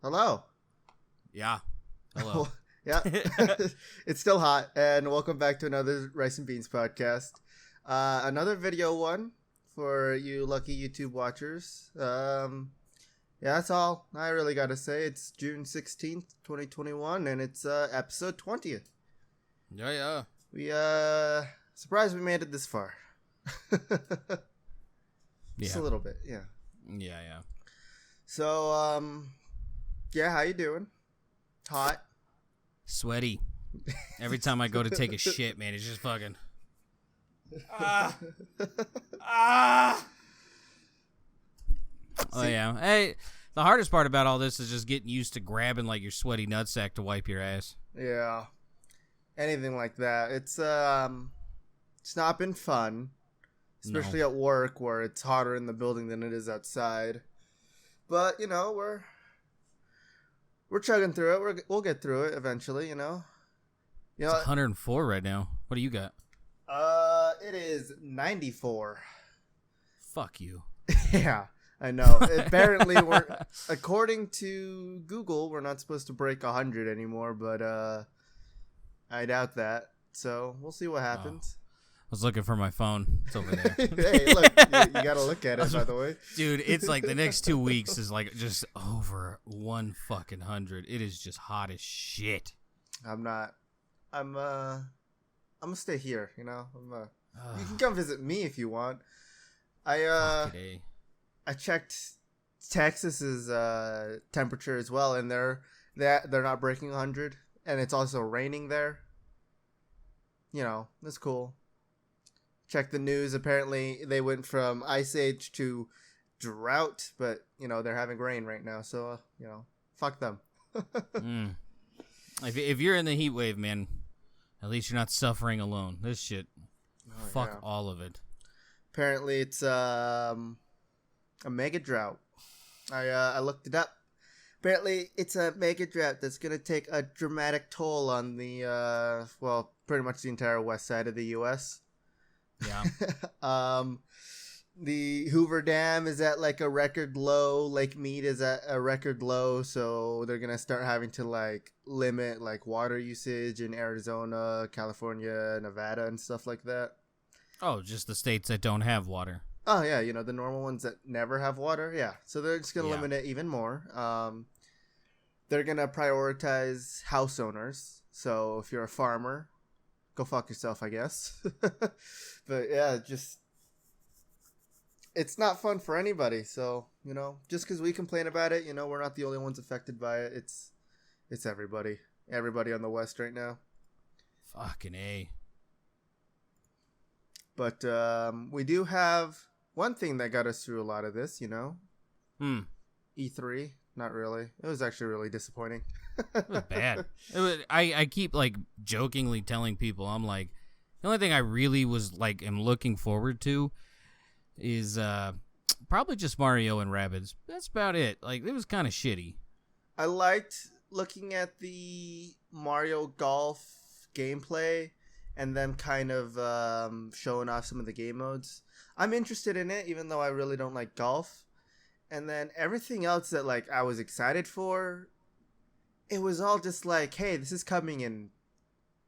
Hello. Yeah. Hello. Yeah. It's still hot, and welcome back to another Rice and Beans podcast. Another video one for you lucky YouTube watchers. Yeah, that's all I really got to say. It's June 16th, 2021, and it's episode 20th. Yeah. We surprised we made it this far. Just a little bit, yeah. Yeah. So, yeah, how you doing? Hot? Sweaty. Every time I go to take a shit, man, it's just fucking. Oh yeah. Hey, the hardest part about all this is just getting used to grabbing like your sweaty nutsack to wipe your ass. Yeah. Anything like that. It's not been fun, especially at work where it's hotter in the building than it is outside. But, you know, we're chugging through it. We'll get through it eventually, you know. It's 104 right now. What do you got? It is 94. Fuck you. Yeah, I know. Apparently, according to Google, we're not supposed to break 100 anymore, but I doubt that. So we'll see what happens. I was looking for my phone. It's over there. Hey, look, you gotta look at it, by the way. Dude, it's like the next 2 weeks is like just over 100. It is just hot as shit. I'm gonna stay here, you know. You can come visit me if you want. I checked Texas's temperature as well, and they're not breaking 100, and it's also raining there. You know, that's cool. Check the news. Apparently, they went from ice age to drought, but you know they're having rain right now. So you know, fuck them. If you're in the heat wave, man, at least you're not suffering alone. This shit, fuck all of it. Apparently, it's a mega drought. I looked it up. Apparently, it's a mega drought that's gonna take a dramatic toll on the pretty much the entire west side of the U.S. Yeah. The Hoover Dam is at like a record low. Lake Mead is at a record low, so they're gonna start having to like limit like water usage in Arizona, California, Nevada, and stuff like that. Oh, just the states that don't have water. Oh yeah, you know the normal ones that never have water. Yeah, so they're just gonna limit it even more. They're gonna prioritize house owners. So if you're a farmer, go fuck yourself, I guess. But yeah, it's not fun for anybody. So, you know, just because we complain about it, you know, we're not the only ones affected by it. It's everybody on the West right now. Fucking A. But we do have one thing that got us through a lot of this, you know. E3, not really. It was actually really disappointing. It was bad. I keep like jokingly telling people, I'm like, the only thing I really was like am looking forward to is probably just Mario and Rabbids. That's about it. Like, it was kind of shitty. I liked looking at the Mario Golf gameplay and them kind of showing off some of the game modes. I'm interested in it, even though I really don't like golf. And then everything else that like I was excited for, it was all just like, hey, this is coming in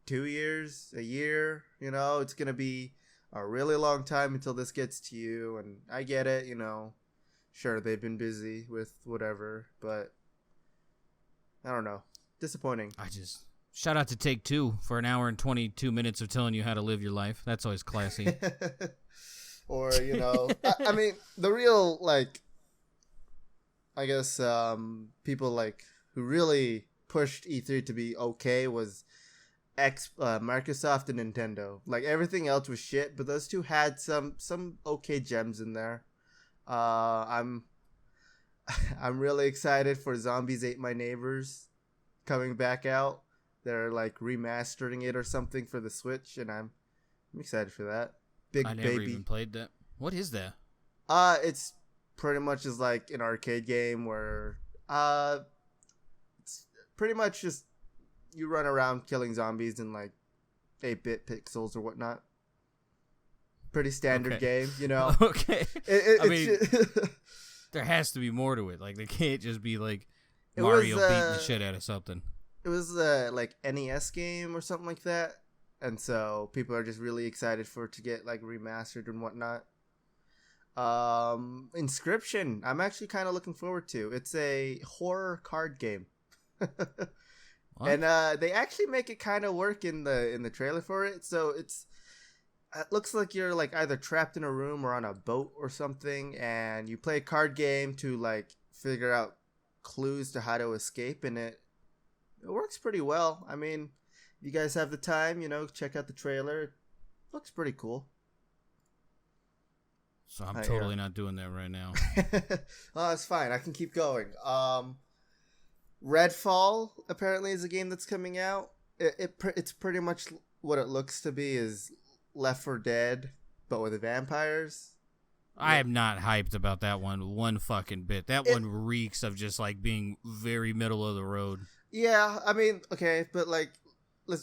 2 years, a year, you know, it's going to be a really long time until this gets to you. And I get it, you know, sure, they've been busy with whatever, but I don't know. Disappointing. Shout out to Take Two for an hour and 22 minutes of telling you how to live your life. That's always classy. Or, you know, I mean, the real, like, I guess people like who really pushed E3 to be okay was Microsoft and Nintendo. Like everything else was shit, but those two had some okay gems in there. I'm really excited for Zombies Ate My Neighbors coming back out. They're like remastering it or something for the Switch, and I'm excited for that. I never even played that. What is that? It's pretty much is like an arcade game where it's pretty much just you run around killing zombies in like 8-bit pixels or whatnot. Pretty standard game, you know. Okay. I mean, there has to be more to it. Like, they can't just be like It was Mario beating the shit out of something. it was like NES game or something like that, and so people are just really excited for it to get like remastered and whatnot. Inscription, I'm actually kind of looking forward to. It's a horror card game. What? And they actually make it kind of work in the trailer for it. So it looks like you're like either trapped in a room or on a boat or something, and you play a card game to like figure out clues to how to escape, and it works pretty well. I mean, if you guys have the time, check out the trailer. It looks pretty cool. So I'm totally not doing that right now. Oh, it's fine. I can keep going. Redfall apparently is a game that's coming out. It's pretty much what it looks to be is Left 4 Dead, but with the vampires. I am not hyped about that one fucking bit. That one reeks of just like being very middle of the road. Yeah, I mean, okay, but like,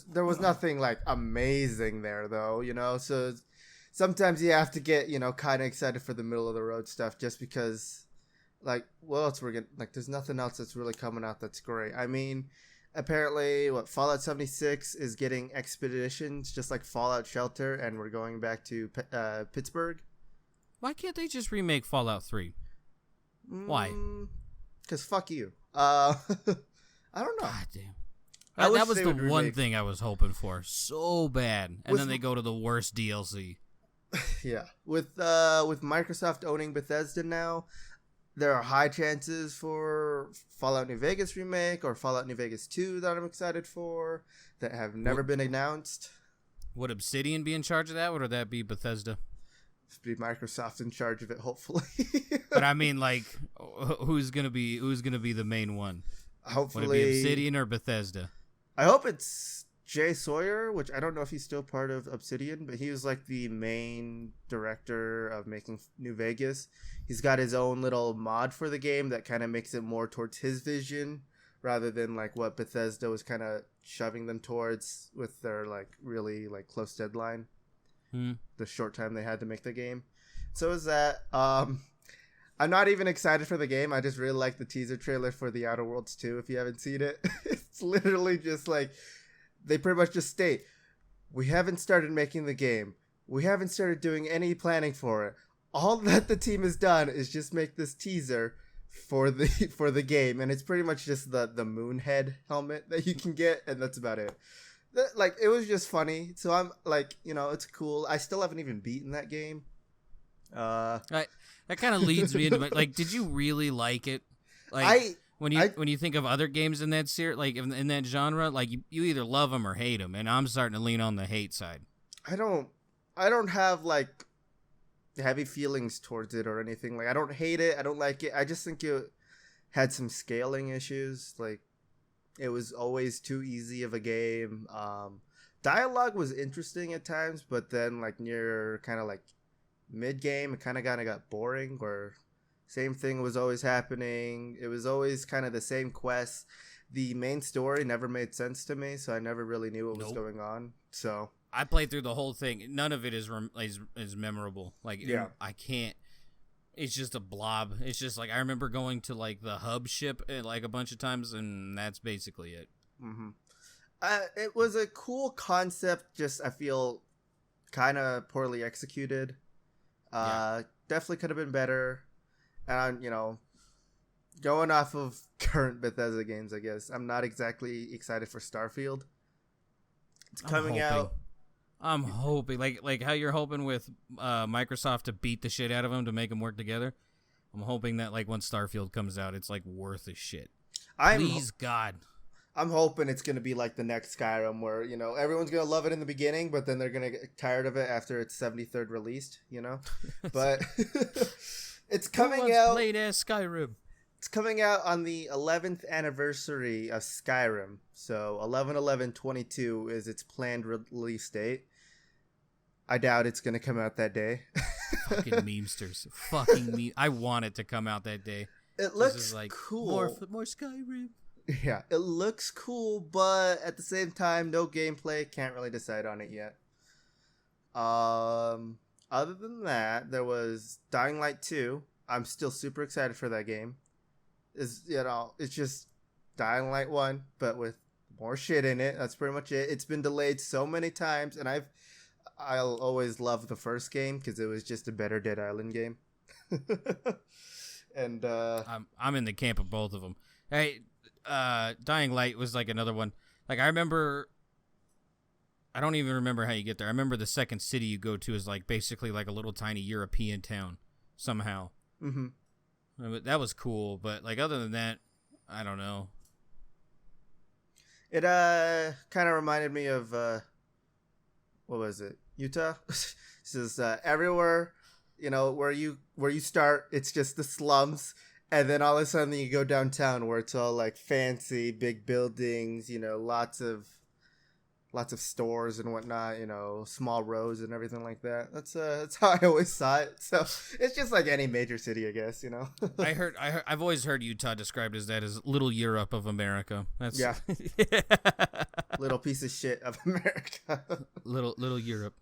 there was nothing like amazing there though, so sometimes you have to get, kind of excited for the middle of the road stuff just because, like, what else we're getting? Like, there's nothing else that's really coming out that's great. I mean, apparently, Fallout 76 is getting expeditions just like Fallout Shelter, and we're going back to Pittsburgh. Why can't they just remake Fallout 3? Why? Because fuck you. I don't know. God damn. That was the one thing I was hoping for so bad, and then they go to the worst DLC. Yeah, with Microsoft owning Bethesda now, there are high chances for Fallout New Vegas remake or Fallout New Vegas 2 that I'm excited for that have never been announced. Would Obsidian be in charge of that, or would that be Bethesda? Be Microsoft in charge of it, hopefully. But I mean, like, who's gonna be the main one? Hopefully, would it be Obsidian or Bethesda? I hope it's Jay Sawyer, which I don't know if he's still part of Obsidian, but he was like the main director of making New Vegas. He's got his own little mod for the game that kind of makes it more towards his vision rather than like what Bethesda was kind of shoving them towards with their like really like close deadline. The short time they had to make the game. So is that. I'm not even excited for the game. I just really like the teaser trailer for The Outer Worlds 2 if you haven't seen it. It's literally just like they pretty much just state, we haven't started making the game. We haven't started doing any planning for it. All that the team has done is just make this teaser for the game, and it's pretty much just the moon head helmet that you can get, and that's about it. Like, it was just funny. So I'm like, it's cool. I still haven't even beaten that game. That kind of leads me into like, did you really like it? Like, when you think of other games in that series, like in that genre, like you either love them or hate them, and I'm starting to lean on the hate side. I don't have like heavy feelings towards it or anything. Like, I don't hate it. I don't like it. I just think it had some scaling issues. Like, it was always too easy of a game. Dialogue was interesting at times, but then like near kind of like mid game, it kind of got boring. Where same thing was always happening. It was always kind of the same quests. The main story never made sense to me, so I never really knew what was going on. So I played through the whole thing. None of it is memorable. Like, yeah, I can't. It's just a blob. It's just like I remember going to like the hub ship like a bunch of times, and that's basically it. Mm-hmm. It was a cool concept. Just I feel kind of poorly executed. Definitely could have been better. And going off of current Bethesda games, I guess I'm not exactly excited for Starfield. It's coming out. I'm hoping, like how you're hoping with Microsoft to beat the shit out of them to make them work together. I'm hoping that like when Starfield comes out, it's like worth the shit. Please, God. I'm hoping it's gonna be like the next Skyrim, where everyone's gonna love it in the beginning, but then they're gonna get tired of it after its 73rd released. But it's coming out. Played as Skyrim. It's coming out on the 11th anniversary of Skyrim. So 11/11/22 is its planned release date. I doubt it's going to come out that day. Fucking memesters. Fucking meme. I want it to come out that day. It looks like cool. More Skyrim. Yeah, it looks cool, but at the same time, no gameplay. Can't really decide on it yet. Other than that, there was Dying Light 2. I'm still super excited for that game. It's just Dying Light 1, but with more shit in it. That's pretty much it. It's been delayed so many times, and I'll always love the first game because it was just a better Dead Island game. And I'm in the camp of both of them. Hey, Dying Light was like another one. Like I don't even remember how you get there. I remember the second city you go to is like basically like a little tiny European town somehow. Mm-hmm. That was cool, but like other than that, I don't know. It kind of reminded me of what was it? Utah. This is everywhere, where you start, it's just the slums, and then all of a sudden you go downtown where it's all like fancy big buildings, lots of stores and whatnot, small roads and everything like that. That's how I always saw it. So it's just like any major city, I guess, I've always heard Utah described as that as little Europe of America. That's yeah. Little piece of shit of America. little Europe.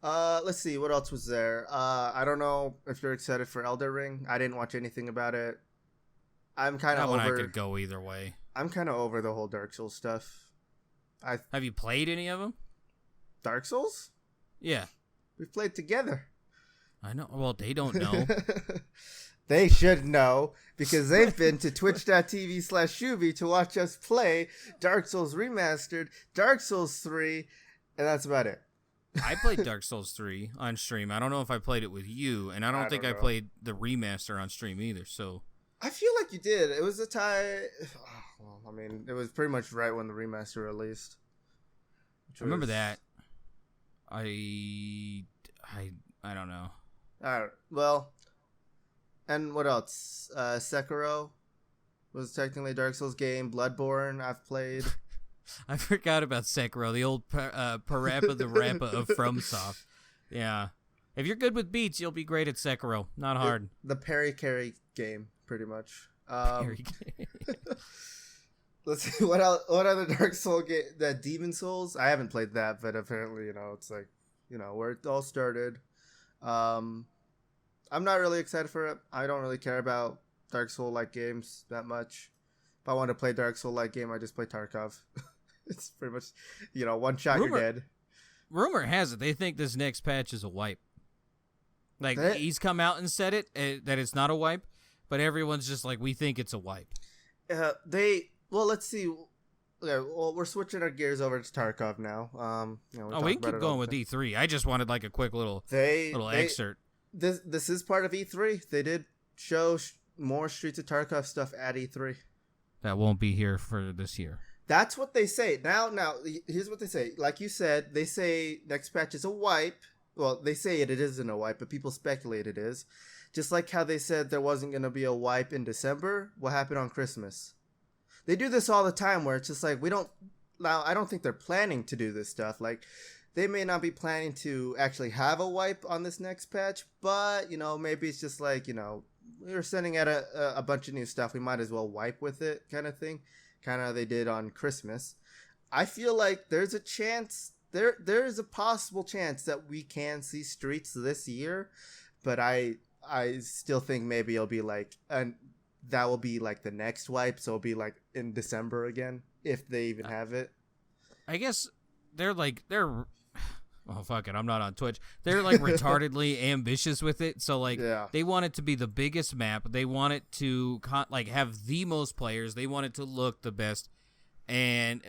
Let's see, what else was there? I don't know if you're excited for Elden Ring. I didn't watch anything about it. I'm kind of over. I could go either way. I'm kind of over the whole Dark Souls stuff. Have you played any of them? Dark Souls? Yeah. We've played together. I know. Well, they don't know. They should know because they've been to twitch.tv/Shuby to watch us play Dark Souls Remastered, Dark Souls 3, and that's about it. I played Dark Souls 3 on stream. I don't know if I played it with you, and I don't think I played the remaster on stream either, so... I feel like you did. It was a tie... Well, I mean, it was pretty much right when the remaster released. I remember that. I don't know. Alright, well... And what else? Sekiro was technically a Dark Souls game. Bloodborne, I've played. I forgot about Sekiro, the old Parappa the Rappa of FromSoft. Yeah. If you're good with beats, you'll be great at Sekiro. Not hard. The Parry-Carry game, pretty much. Let's see, what other Dark Soul game? That Demon Souls? I haven't played that, but apparently, it's like, where it all started. I'm not really excited for it. I don't really care about Dark Soul-like games that much. If I want to play Dark Soul-like game, I just play Tarkov. It's pretty much, one shot, you're dead. Rumor has it they think this next patch is a wipe. Like, he's come out and said it, that it's not a wipe, but everyone's just like, we think it's a wipe. Well, let's see. Yeah, well, we're switching our gears over to Tarkov now. We can keep going with E3. I just wanted like a quick little excerpt. This is part of E3. They did show more Streets of Tarkov stuff at E3. That won't be here for this year. That's what they say. Now, here's what they say. Like you said, they say next patch is a wipe. Well, they say it isn't a wipe, but people speculate it is. Just like how they said there wasn't going to be a wipe in December. What happened on Christmas? They do this all the time where it's just like, I don't think they're planning to do this stuff. Like, they may not be planning to actually have a wipe on this next patch, but, maybe it's just like, we're sending out a bunch of new stuff. We might as well wipe with it kind of thing. Kind of they did on Christmas. I feel like there's a chance, there is a possible chance that we can see Streets this year, but I still think maybe it'll be like, that will be like the next wipe, so it'll be like in December again, if they even have it. I guess oh, fuck it, I'm not on Twitch. They're like retardedly ambitious with it. So like They want it to be the biggest map. They want it to have the most players. They want it to look the best. And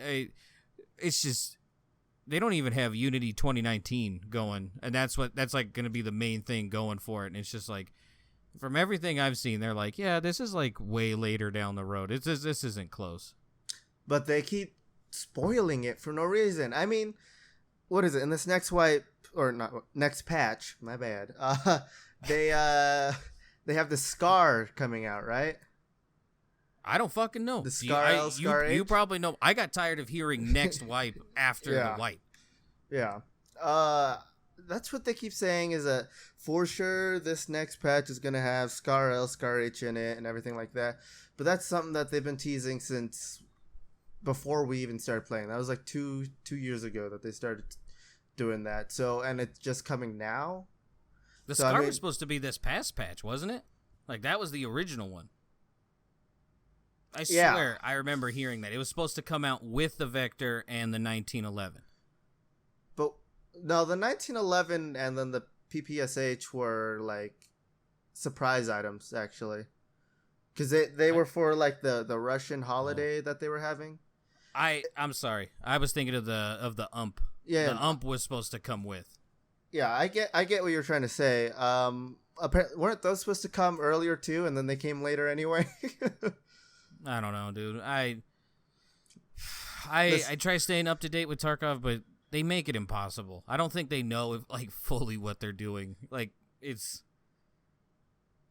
it's just, they don't even have Unity 2019 going. And that's like going to be the main thing going for it. And it's just like, from everything I've seen, they're like, yeah, this is like way later down the road. This isn't close. But they keep spoiling it for no reason. I mean, what is it in this next wipe or not next patch? My bad. They have the Scar coming out, right? I don't fucking know. The Scar Scar H? You probably know. I got tired of hearing next wipe after the wipe. Yeah. That's what they keep saying is that for sure this next patch is gonna have Scar L, Scar H in it and everything like that. But that's something that they've been teasing since before we even started playing. That was like two years ago that they started doing that. So, and it's just coming now. The Scar was supposed to be this past patch, wasn't it? Like that was the original one. I Yeah. swear, I remember hearing that. It was supposed to come out with the Vector and the 1911. But no, the 1911 and then the PPSH were like surprise items actually, because they were for like the Russian holiday that they were having. I'm sorry. I was thinking of the ump. Yeah, the ump was supposed to come with. Yeah, I get what you're trying to say. Apparently, weren't those supposed to come earlier too, and then they came later anyway? I don't know, dude. I try staying up to date with Tarkov, but they make it impossible. I don't think they know like fully what they're doing. Like it's,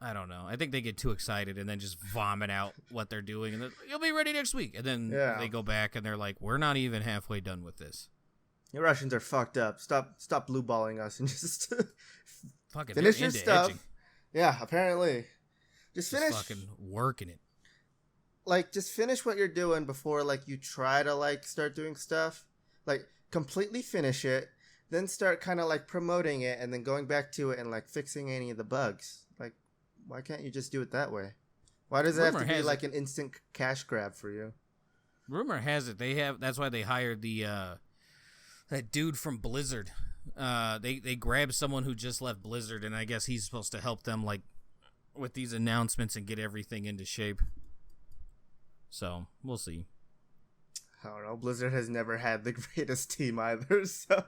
I don't know. I think they get too excited and then just vomit out what they're doing, and then you'll be ready next week. And then they go back and they're like, we're not even halfway done with this. The Russians are fucked up. Stop blue balling us and just fucking finish your stuff. Edging. Yeah, apparently. Just finish fucking working it. Like, just finish what you're doing before like you try to like start doing stuff. Like, completely finish it, then start kind of like promoting it, and then going back to it and like fixing any of the bugs. Like, why can't you just do it that way? Why does it have to be like an instant cash grab for you? Rumor has it that's why they hired the that dude from Blizzard. They grabbed someone who just left Blizzard, and I guess he's supposed to help them like with these announcements and get everything into shape. So we'll see. I don't know. Blizzard has never had the greatest team either, so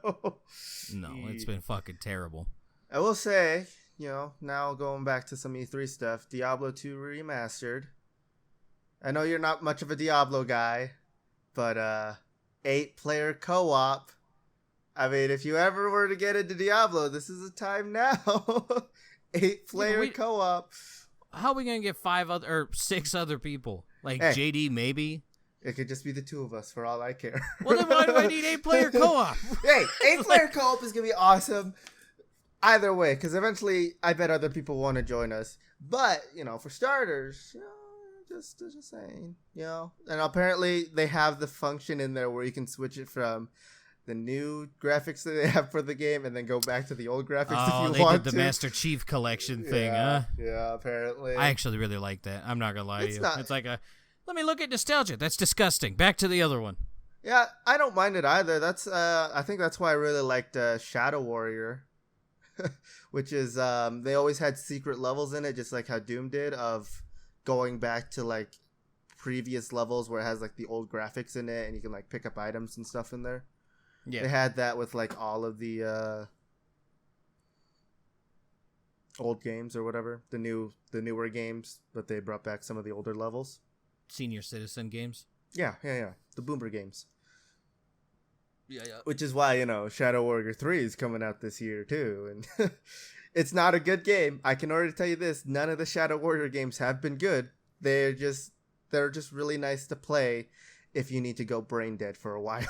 no, it's been fucking terrible. I will say, now going back to some E3 stuff, Diablo 2 Remastered. I know you're not much of a Diablo guy, but 8-player co-op. I mean, if you ever were to get into Diablo, this is the time now. 8-player co-op. How are we gonna get 6 other people? Like JD, maybe? It could just be the 2 of us, for all I care. Well, then why do I need 8-player co-op? Hey, 8-player co-op is gonna be awesome. Either way, because eventually, I bet other people want to join us. But for starters, just saying, And apparently, they have the function in there where you can switch it from the new graphics that they have for the game and then go back to the old graphics if you want to. Oh, they did the Master Chief Collection thing, huh? Yeah, apparently. I actually really like that. I'm not going to lie to you. It's like let me look at nostalgia. That's disgusting. Back to the other one. Yeah, I don't mind it either. That's I think that's why I really liked Shadow Warrior, which is they always had secret levels in it, just like how Doom did, of going back to like previous levels where it has like the old graphics in it and you can like pick up items and stuff in there. Yeah. They had that with like all of the old games or whatever, the newer games, but they brought back some of the older levels. Senior Citizen games. Yeah. The Boomer games. Yeah. Which is why, Shadow Warrior 3 is coming out this year too. And it's not a good game. I can already tell you this. None of the Shadow Warrior games have been good. They're just really nice to play if you need to go brain dead for a while.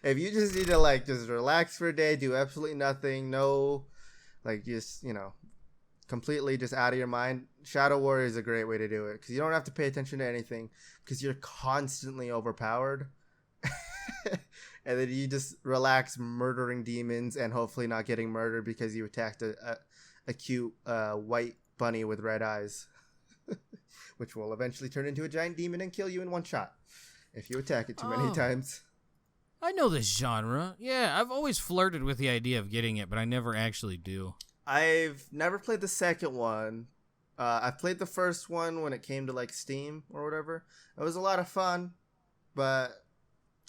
If you just need to like just relax for a day, do absolutely nothing, no, like just, completely just out of your mind, Shadow Warrior is a great way to do it because you don't have to pay attention to anything because you're constantly overpowered. And then you just relax murdering demons and hopefully not getting murdered because you attacked a cute white bunny with red eyes. Which will eventually turn into a giant demon and kill you in one shot if you attack it too many times. I know this genre. Yeah, I've always flirted with the idea of getting it, but I never actually do. I've never played the second one. I played the first one when it came to like Steam or whatever. It was a lot of fun, but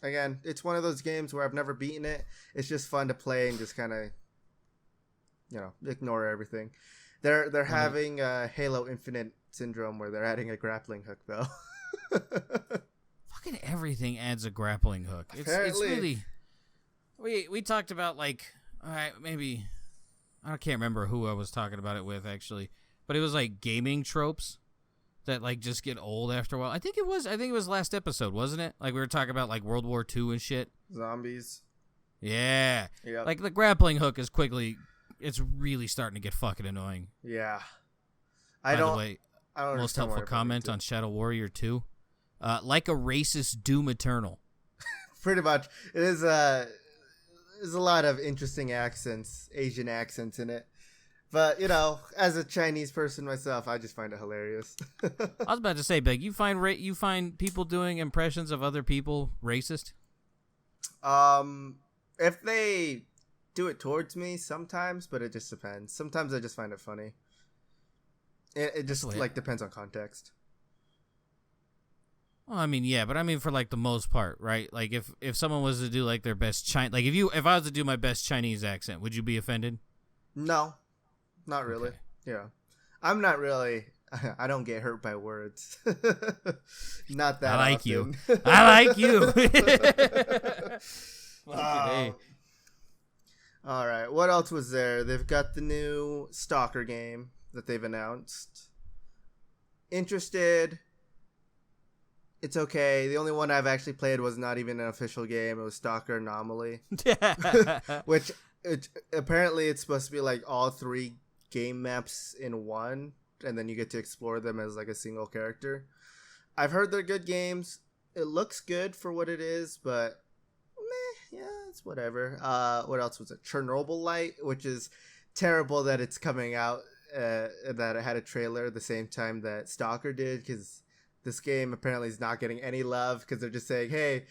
again, it's one of those games where I've never beaten it. It's just fun to play and just kind of, ignore everything. They're having Halo Infinite syndrome where they're adding a grappling hook though. Fucking everything adds a grappling hook. It's really. We talked about like, all right, maybe I can't remember who I was talking about it with actually, but it was like gaming tropes that like just get old after a while. I think it was last episode, wasn't it? Like we were talking about like World War II and shit. Zombies. Yeah. Like the grappling hook is it's really starting to get fucking annoying. Yeah. By the way, most helpful comment on Shadow Warrior 2. Like a racist Doom Eternal. Pretty much. It is there's a lot of interesting accents, Asian accents in it. But, you know, as a Chinese person myself, I just find it hilarious. I was about to say, Big, you find people doing impressions of other people racist? If they do it towards me sometimes, but it just depends. Sometimes I just find it funny. It just, like, depends on context. Well, I mean, yeah, but I mean for, like, the most part, right? Like, if someone was to do, like, their best like, if I was to do my best Chinese accent, would you be offended? No. Not really. Okay. Yeah. I'm not really. I don't get hurt by words. Not that I like often. you. I like you. All right. What else was there? They've got the new Stalker game that they've announced. Interested. It's okay. The only one I've actually played was not even an official game. It was Stalker Anomaly. Which apparently it's supposed to be like all 3 game maps in one, and then you get to explore them as like a single character. I've heard they're good games. It looks good for what it is, but yeah, it's whatever. What else was it? Chernobyl Light, which is terrible that it's coming out, that it had a trailer the same time that Stalker did, because this game apparently is not getting any love, because they're just saying, hey,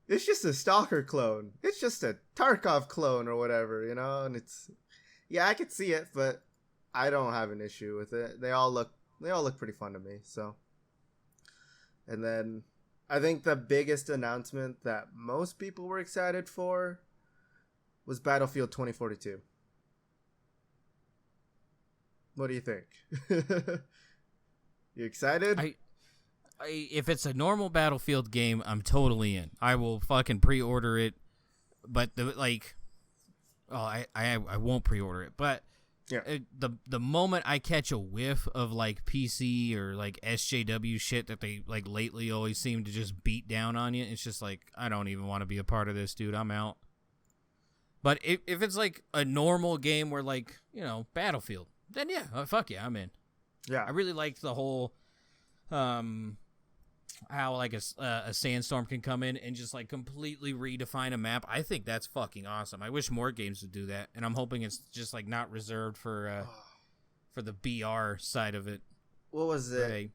it's just a Stalker clone. It's just a Tarkov clone or whatever, you know? And it's, yeah, I could see it, but I don't have an issue with it. They all look pretty fun to me. So, and then I think the biggest announcement that most people were excited for was Battlefield 2042. What do you think? You excited? If it's a normal Battlefield game, I'm totally in. I will fucking pre-order it. But I won't pre-order it. But yeah, the moment I catch a whiff of like PC or like SJW shit that they like lately always seem to just beat down on you, it's just like, I don't even want to be a part of this, dude. I'm out. But if it's like a normal game where, like, you know, Battlefield, then yeah, fuck yeah, I'm in. Yeah, I really liked the whole how like a sandstorm can come in and just like completely redefine a map. I think that's fucking awesome. I wish more games would do that, and I'm hoping it's just like not reserved for the BR side of it. What was it?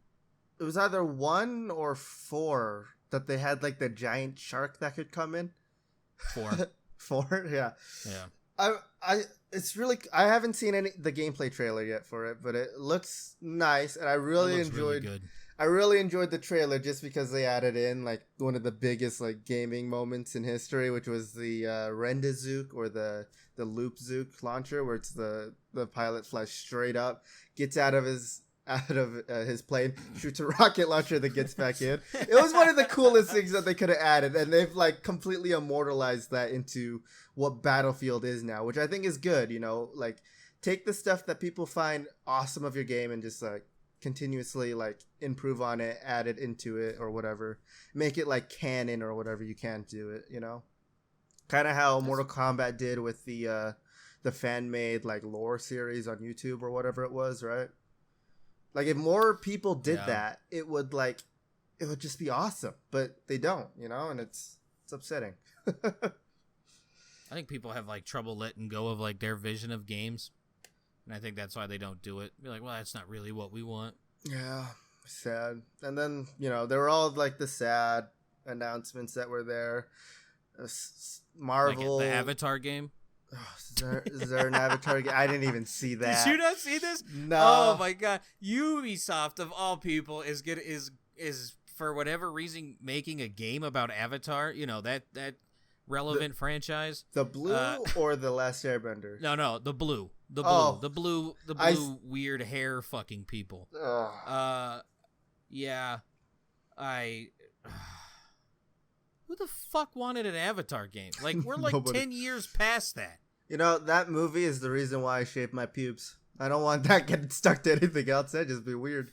It was either 1 or 4 that they had like the giant shark that could come in. 4. 4, yeah. Yeah. I haven't seen the gameplay trailer yet for it, but it looks nice, and I really enjoyed. Really good. I really enjoyed the trailer just because they added in like one of the biggest like gaming moments in history, which was the Rendazook, or the Loop Zook launcher, where it's the pilot flies straight up, gets out of his plane, shoots a rocket launcher that gets back in. It was one of the coolest things that they could have added, and they've like completely immortalized that into what Battlefield is now, which I think is good. You know, like take the stuff that people find awesome of your game and just like continuously like improve on it, add it into it or whatever, make it like canon or whatever you can do it, you know, kind of how Mortal Kombat did with the fan made like lore series on YouTube or whatever it was, right? Like if more people did that, it would just be awesome, but they don't, you know, and it's upsetting. I think people have like trouble letting go of like their vision of games. And I think that's why they don't do it. Be like, well, that's not really what we want. Yeah, sad. And then, you know, there were all like the sad announcements that were there. Marvel. Like the Avatar game? Oh, is there an Avatar game? I didn't even see that. Did you not see this? No. Oh my god. Ubisoft of all people is for whatever reason making a game about Avatar. You know, that relevant franchise. The blue or the Last Airbender? No, the blue. The blue weird hair fucking people. Yeah. Who the fuck wanted an Avatar game? Like, we're like 10 years past that. You know, that movie is the reason why I shaved my pubes. I don't want that getting stuck to anything else. That'd just be weird.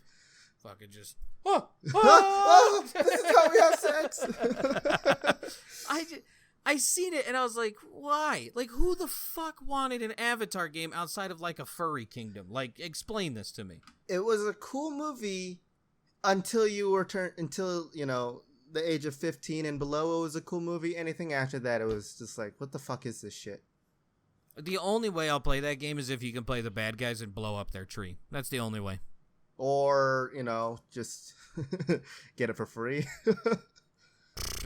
Fucking just... Oh, this is how we have sex. I seen it and I was like, why? Like, who the fuck wanted an Avatar game outside of like a furry kingdom? Like, explain this to me. It was a cool movie until you know, the age of 15 and below. It was a cool movie. Anything after that, it was just like, what the fuck is this shit? The only way I'll play that game is if you can play the bad guys and blow up their tree. That's the only way. Or, just get it for free.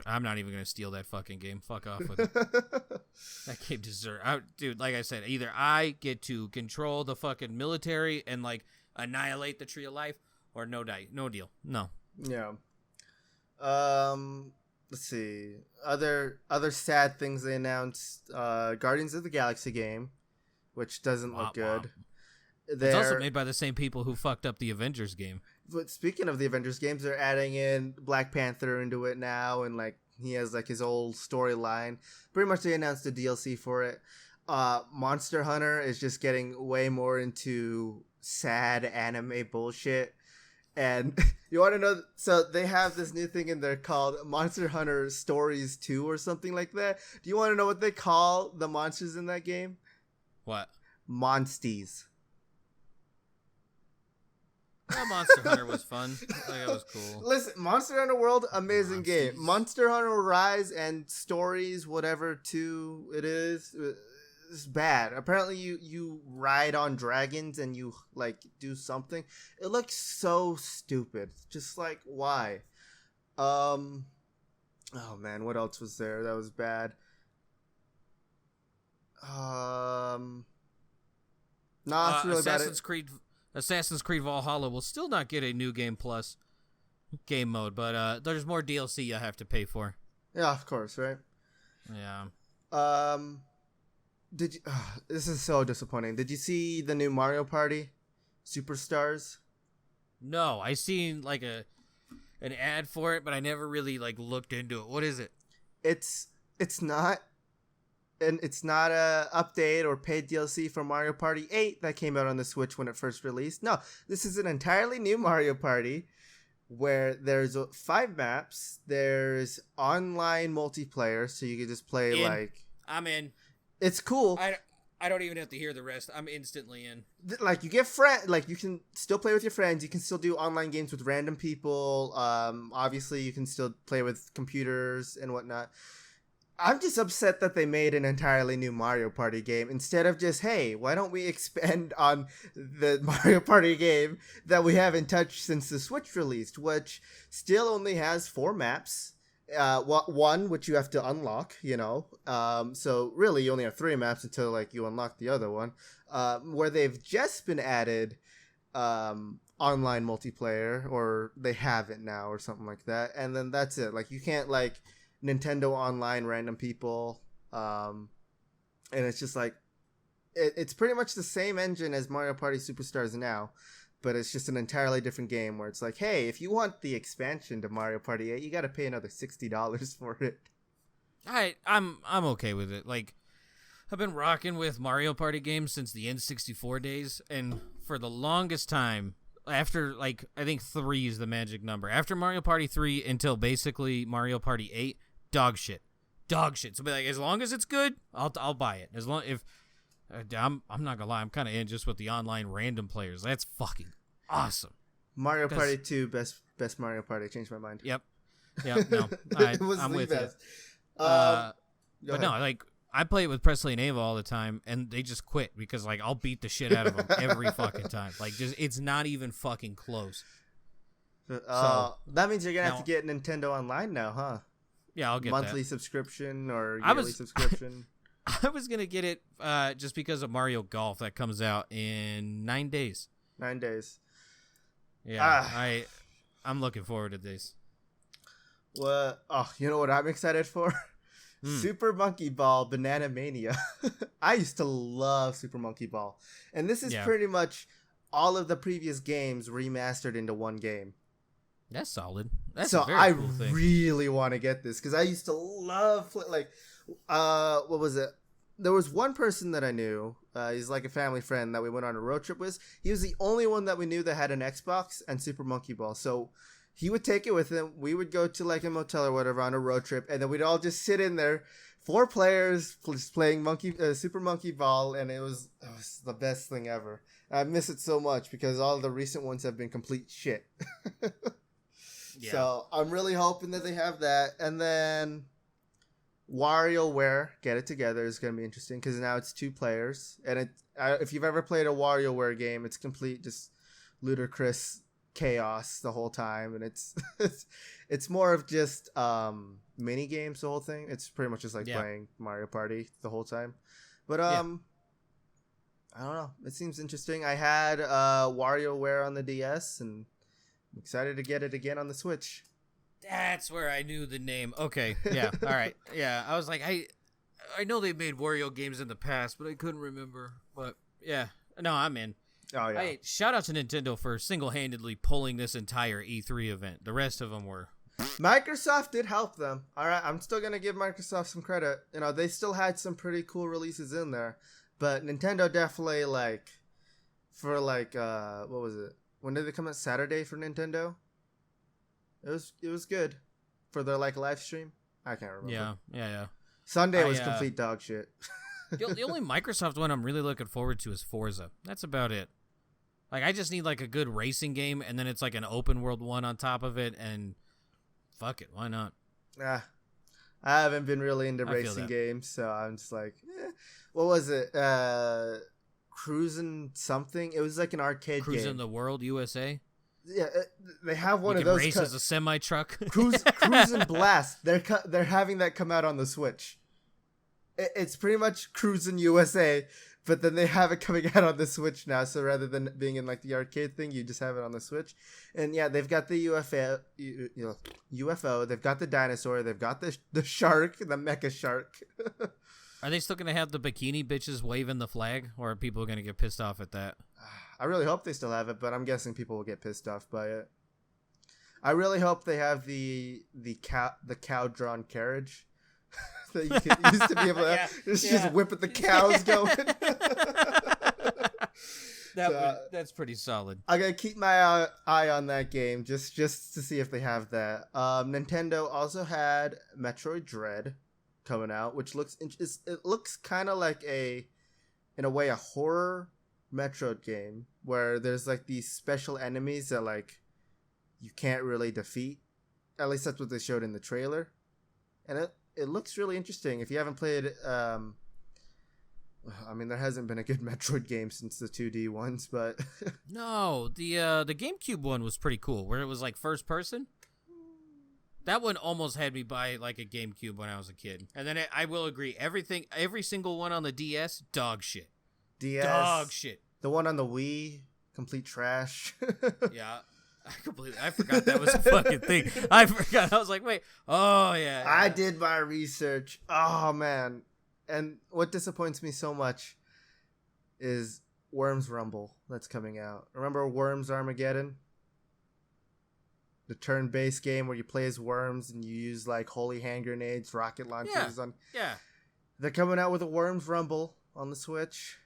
I'm not even going to steal that fucking game. Fuck off with it. That game deserves... Dude, like I said, either I get to control the fucking military and, like, annihilate the Tree of Life, or no deal. No. Yeah. Let's see. Other sad things they announced. Guardians of the Galaxy game, which doesn't look good. It's also made by the same people who fucked up the Avengers game. But speaking of the Avengers games, they're adding in Black Panther into it now, and like he has like his old storyline. Pretty much they announced a DLC for it. Monster Hunter is just getting way more into sad anime bullshit. And you want to know, so they have this new thing in there called Monster Hunter Stories 2 or something like that. Do you want to know what they call the monsters in that game? What? Monsties. Yeah, Monster Hunter was fun. That was cool. Listen, Monster Hunter World, amazing game. Monster Hunter Rise and Stories, whatever 2 it is bad. Apparently you ride on dragons and you like do something. It looks so stupid. Just like, why? Oh man, what else was there that was bad? It's really Assassin's Creed Valhalla will still not get a New Game Plus game mode, but there's more DLC you have to pay for. Yeah, of course, right? Yeah. Did you? This is so disappointing. Did you see the new Mario Party Superstars? No, I seen like an ad for it, but I never really like looked into it. What is it? It's not a update or paid DLC for Mario Party 8 that came out on the Switch when it first released. No, this is an entirely new Mario Party where there's 5 maps. There's online multiplayer, so you can just play I'm in. It's cool. I don't even have to hear the rest. I'm instantly in. Like you get you can still play with your friends. You can still do online games with random people. Obviously you can still play with computers and whatnot. I'm just upset that they made an entirely new Mario Party game instead of just, hey, why don't we expand on the Mario Party game that we haven't touched since the Switch released, which still only has 4 maps. One which you have to unlock, so really you only have 3 maps until like you unlock the other one, where they've just been added online multiplayer, or they have it now or something like that, and then that's it. Like you can't like Nintendo Online random people, and it's just like it's pretty much the same engine as Mario Party Superstars now, but it's just an entirely different game where it's like, hey, if you want the expansion to Mario Party 8, you got to pay another $60 for it. I'm okay with it. Like, I've been rocking with Mario Party games since the N64 days, and for the longest time, after like I think 3 is the magic number. After Mario Party 3 until basically Mario Party 8, dog shit. So be like, as long as it's good, I'll buy it. As long if I'm not gonna lie, I'm kind of in just with the online random players. That's fucking awesome. Mario Party 2, best Mario Party. Changed my mind. Yep. No, I'm with it. But no, like I play it with Presley and Ava all the time, and they just quit because like I'll beat the shit out of them every fucking time. Like just it's not even fucking close. So that means you're gonna have to get Nintendo Online now, huh? Yeah, I'll get monthly subscription or yearly subscription. I was gonna get it just because of Mario Golf that comes out in 9 days. 9 days. Yeah, I'm looking forward to this. Well, you know what I'm excited for? Super Monkey Ball Banana Mania. I used to love Super Monkey Ball, and this is pretty much all of the previous games remastered into one game. That's solid. That's so a very cool thing. Really want to get this because I used to love what was it? There was one person that I knew. He's like a family friend that we went on a road trip with. He was the only one that we knew that had an Xbox and Super Monkey Ball. So he would take it with him. We would go to like a motel or whatever on a road trip, and then we'd all just sit in there, 4 players just playing Super Monkey Ball, and it was the best thing ever. I miss it so much because all the recent ones have been complete shit. Yeah. So I'm really hoping that they have that, and then WarioWare Get It Together is going to be interesting because now it's 2 players, and if you've ever played a WarioWare game, it's complete just ludicrous chaos the whole time, and it's more of just mini games the whole thing. It's pretty much just like playing Mario Party the whole time. But I don't know. It seems interesting. I had WarioWare on the DS, and I'm excited to get it again on the Switch. That's where I knew the name. Okay, yeah, all right, yeah. I was like, I know they made Wario games in the past, but I couldn't remember. But yeah, no, I'm in. Oh yeah. Hey, shout out to Nintendo for single-handedly pulling this entire E3 event. The rest of them were. Microsoft did help them. All right, I'm still gonna give Microsoft some credit. You know, they still had some pretty cool releases in there, but Nintendo definitely what was it? When did they come out? Saturday for Nintendo. It was good for their live stream. I can't remember. Yeah. Sunday was complete dog shit. The only Microsoft one I'm really looking forward to is Forza. That's about it. Like, I just need a good racing game, and then it's an open world one on top of it, and fuck it, why not? I haven't been really into racing games, so I'm just like, what was it? Cruising something? It was like an arcade game. Cruising the World USA? Yeah, they have one of those. Race as a semi truck. Cruising Blast. They're having that come out on the Switch. It's pretty much Cruising USA, but then they have it coming out on the Switch now. So rather than being in the arcade thing, you just have it on the Switch. And yeah, they've got the UFO. They've got the dinosaur. They've got the shark, the mecha shark. Are they still gonna have the bikini bitches waving the flag, or are people gonna get pissed off at that? I really hope they still have it, but I'm guessing people will get pissed off by it. I really hope they have the cow drawn carriage that you used to be able to just whip at the cows going. That's pretty solid. I gotta keep my eye on that game just to see if they have that. Nintendo also had Metroid Dread coming out, which looks kind of like in a way a horror Metroid game where there's these special enemies that you can't really defeat. At least that's what they showed in the trailer, and it looks really interesting. If you haven't played, there hasn't been a good Metroid game since the 2D ones, but no, the GameCube one was pretty cool, where it was first person. That one almost had me buy a GameCube when I was a kid, and then I will agree, every single one on the DS, dog shit. DS, dog shit. The one on the Wii, complete trash. Yeah. I forgot that was a fucking thing. I forgot. I was like, wait. Oh, yeah. I did my research. Oh, man. And what disappoints me so much is Worms Rumble that's coming out. Remember Worms Armageddon? The turn-based game where you play as worms and you use holy hand grenades, rocket launchers. Yeah. They're coming out with a Worms Rumble on the Switch.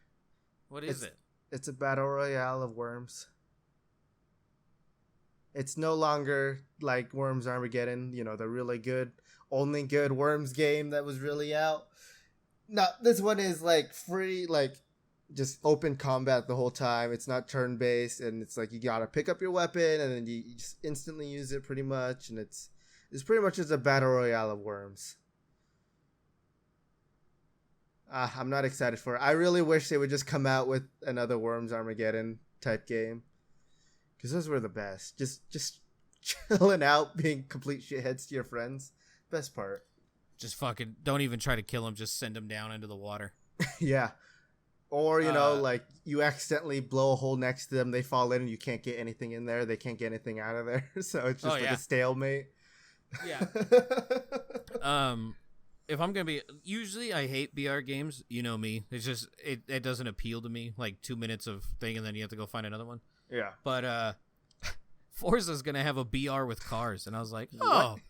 What is it? It's a battle royale of worms. It's no longer like Worms Armageddon, the really good, only good Worms game that was really out. No, this one is free, just open combat the whole time. It's not turn-based, and it's you gotta pick up your weapon, and then you just instantly use it pretty much, and it's pretty much just a battle royale of worms. I'm not excited for it. I really wish they would just come out with another Worms Armageddon type game. Because those were the best. Just chilling out, being complete shitheads to your friends. Best part. Just fucking don't even try to kill them. Just send them down into the water. Yeah. Or, you accidentally blow a hole next to them. They fall in and you can't get anything in there. They can't get anything out of there. So it's just a stalemate. Yeah. If I'm going to be... Usually I hate BR games. You know me. It's just... It doesn't appeal to me. 2 minutes of thing and then you have to go find another one. Yeah. But Forza's going to have a BR with cars. And I was like, oh. What?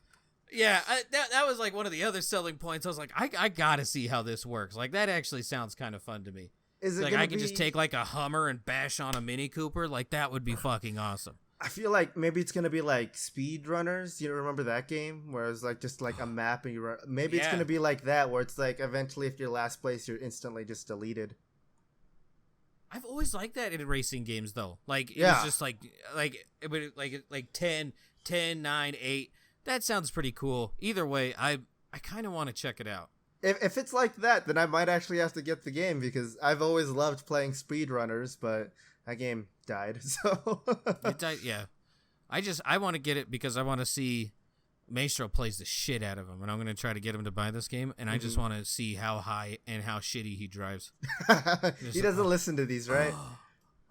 Yeah. That was one of the other selling points. I was like, I got to see how this works. That actually sounds kind of fun to me. Is it I could just take a Hummer and bash on a Mini Cooper? That would be fucking awesome. I feel maybe it's gonna be Speed Runners. You remember that game where it's just a map and you run? Maybe it's gonna be like that where it's eventually if you're last place you're instantly just deleted. I've always liked that in racing games though. It was just it would 10, 9, 8. That sounds pretty cool. Either way, I I kind of want to check it out. If it's like that, then I might actually have to get the game because I've always loved playing speedrunners, but that game died. So It died, yeah. I want to get it because I want to see Maestro plays the shit out of him, and I'm going to try to get him to buy this game, and I just want to see how high and how shitty he drives. He doesn't listen to these, right?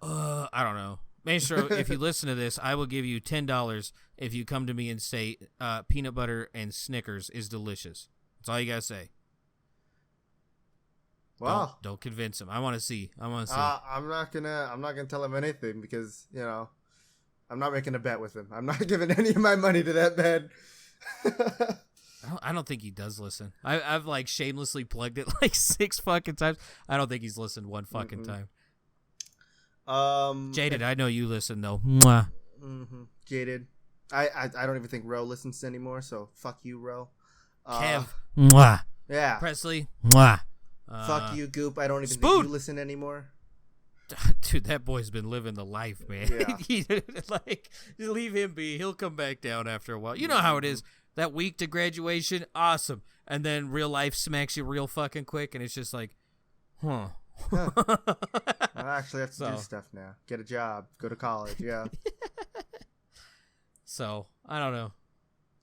I don't know. Maestro, if you listen to this, I will give you $10 if you come to me and say peanut butter and Snickers is delicious. That's all you got to say. Wow. Don't convince him. I want to see. I'm not gonna tell him anything because I'm not making a bet with him. I'm not giving any of my money to that man. I don't think he does listen. I've like shamelessly plugged it like 6 fucking times. I don't think he's listened one fucking time. Jaded, I know you listen though. Mwah. Jaded. I don't even think Ro listens anymore. So fuck you, Ro. Kev. Mwah. Yeah. Presley. Mwah. Fuck you, Goop. I don't even Spoon. think you listen anymore. Dude, that boy's been living the life, man. Yeah. Like, just leave him be. He'll come back down after a while. You know how it is. That week to graduation, awesome. And then real life smacks you real fucking quick, and it's just like, huh. I actually have to do stuff now. Get a job. Go to college. Yeah. So, I don't know.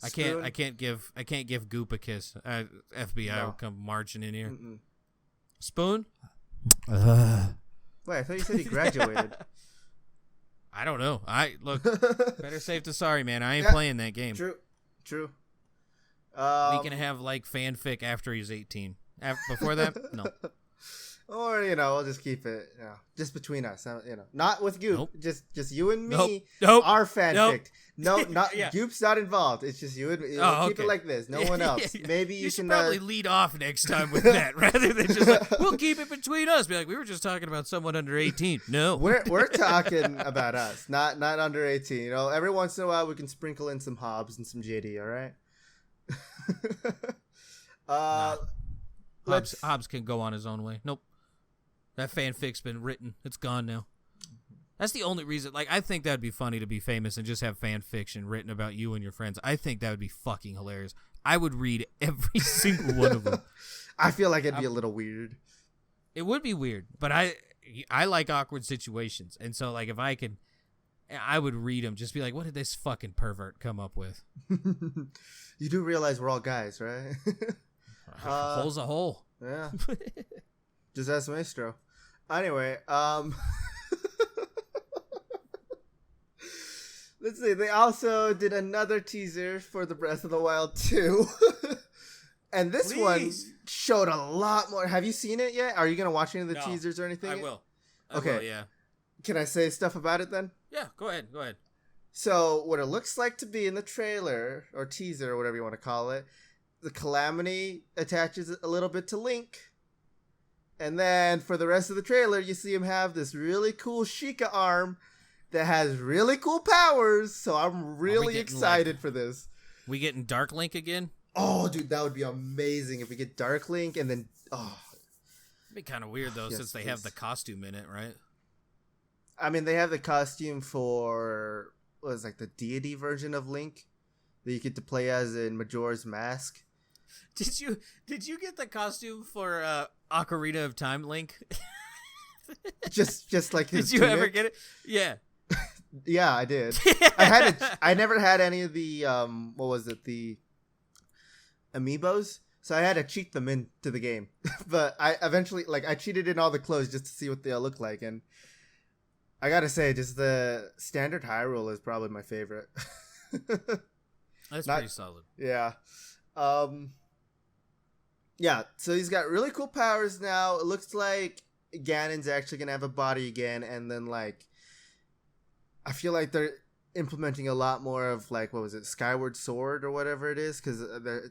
Spoon? I can't give Goop a kiss. FBI will come marching in here. Spoon? Wait, I thought you said he graduated. I don't know. Better safe than sorry, man. I ain't playing that game. True. We can have like fanfic after he's 18. Before that, no. Or we'll just keep it, just between us. Not with Goop. Nope. Just you and me. Nope. Our fanfic. Nope. No, not Goop's not involved. It's just you and me. Keep it like this. No one else. Maybe you should can probably lead off next time with that rather than just like, we'll keep it between us. Be like, we were just talking about someone under 18. No, we're talking about us, not under 18. Every once in a while we can sprinkle in some Hobbs and some JD. All right. Hobbs can go on his own way. Nope. That fanfic's been written. It's gone now. That's the only reason. Like, I think that'd be funny to be famous and just have fan fiction written about you and your friends. I think that would be fucking hilarious. I would read every single one of them. I feel like it'd be a little weird. It would be weird, but I like awkward situations, and so like if I could, I would read them. Just be like, what did this fucking pervert come up with? You do realize we're all guys, right? Hole's a hole. Yeah. Just ask Maestro. Anyway, let's see. They also did another teaser for the Breath of the Wild 2. And this one showed a lot more. Have you seen it yet? Are you going to watch any of the teasers or anything? I will. Okay. Yeah. Can I say stuff about it then? Yeah, go ahead. So, what it looks like to be in the trailer, or teaser, or whatever you want to call it, the Calamity attaches a little bit to Link. And then, for the rest of the trailer, you see him have this really cool Sheikah arm that has really cool powers. So, I'm really excited for this. We getting Dark Link again? Oh, dude, that would be amazing if we get Dark Link and then... It'd be kind of weird, though, since they have the costume in it, right? I mean, they have the costume for... like the deity version of Link that you get to play as in Majora's Mask. Did you get the costume for Ocarina of Time Link? just like his Did you tunic? ever get it? Yeah. Yeah, I did. I never had any of the the amiibos, so I had to cheat them into the game. But I eventually I cheated in all the clothes just to see what they all look like, and I gotta say, just the standard Hyrule is probably my favorite. That's pretty solid. Yeah. Yeah, so he's got really cool powers now. It looks like Ganon's actually going to have a body again. And then, I feel like they're implementing a lot more of, Skyward Sword or whatever it is. Because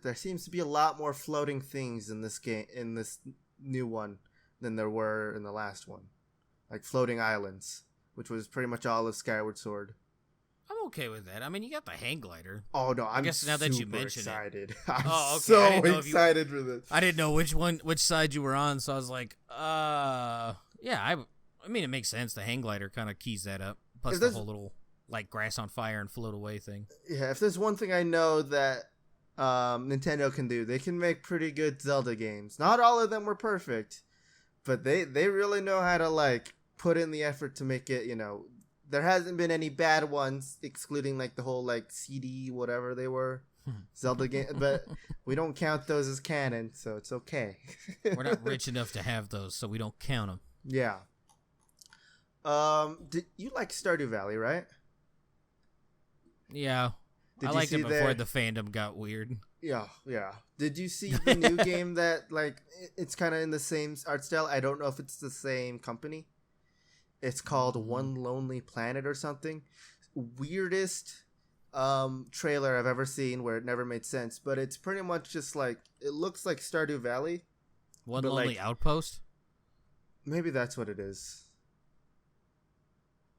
there seems to be a lot more floating things in this game, in this new one, than there were in the last one. Like floating islands, which was pretty much all of Skyward Sword. I'm okay with that. I mean, you got the hang glider. Oh no, I guess now that you mention excited. it. I'm so excited for this. I didn't know which side you were on, so I was like, yeah. I mean, it makes sense. The hang glider kind of keys that up. Plus the whole little grass on fire and float away thing. Yeah, if there's one thing I know that Nintendo can do. They can make pretty good Zelda games. Not all of them were perfect, but they really know how to like put in the effort to make it. There hasn't been any bad ones, excluding like the whole like CD whatever they were Zelda game, but we don't count those as canon, so it's okay. We're not rich enough to have those, so we don't count them. Yeah. Did you like Stardew Valley, right? Yeah. I liked it before the fandom got weird. Yeah. Did you see the new game that, like, it's kind of in the same art style? I don't know if it's the same company. It's called One Lonely Planet or something. Weirdest trailer I've ever seen where it never made sense, but it's pretty much just like, it looks like Stardew Valley. One Lonely Outpost? Maybe that's what it is.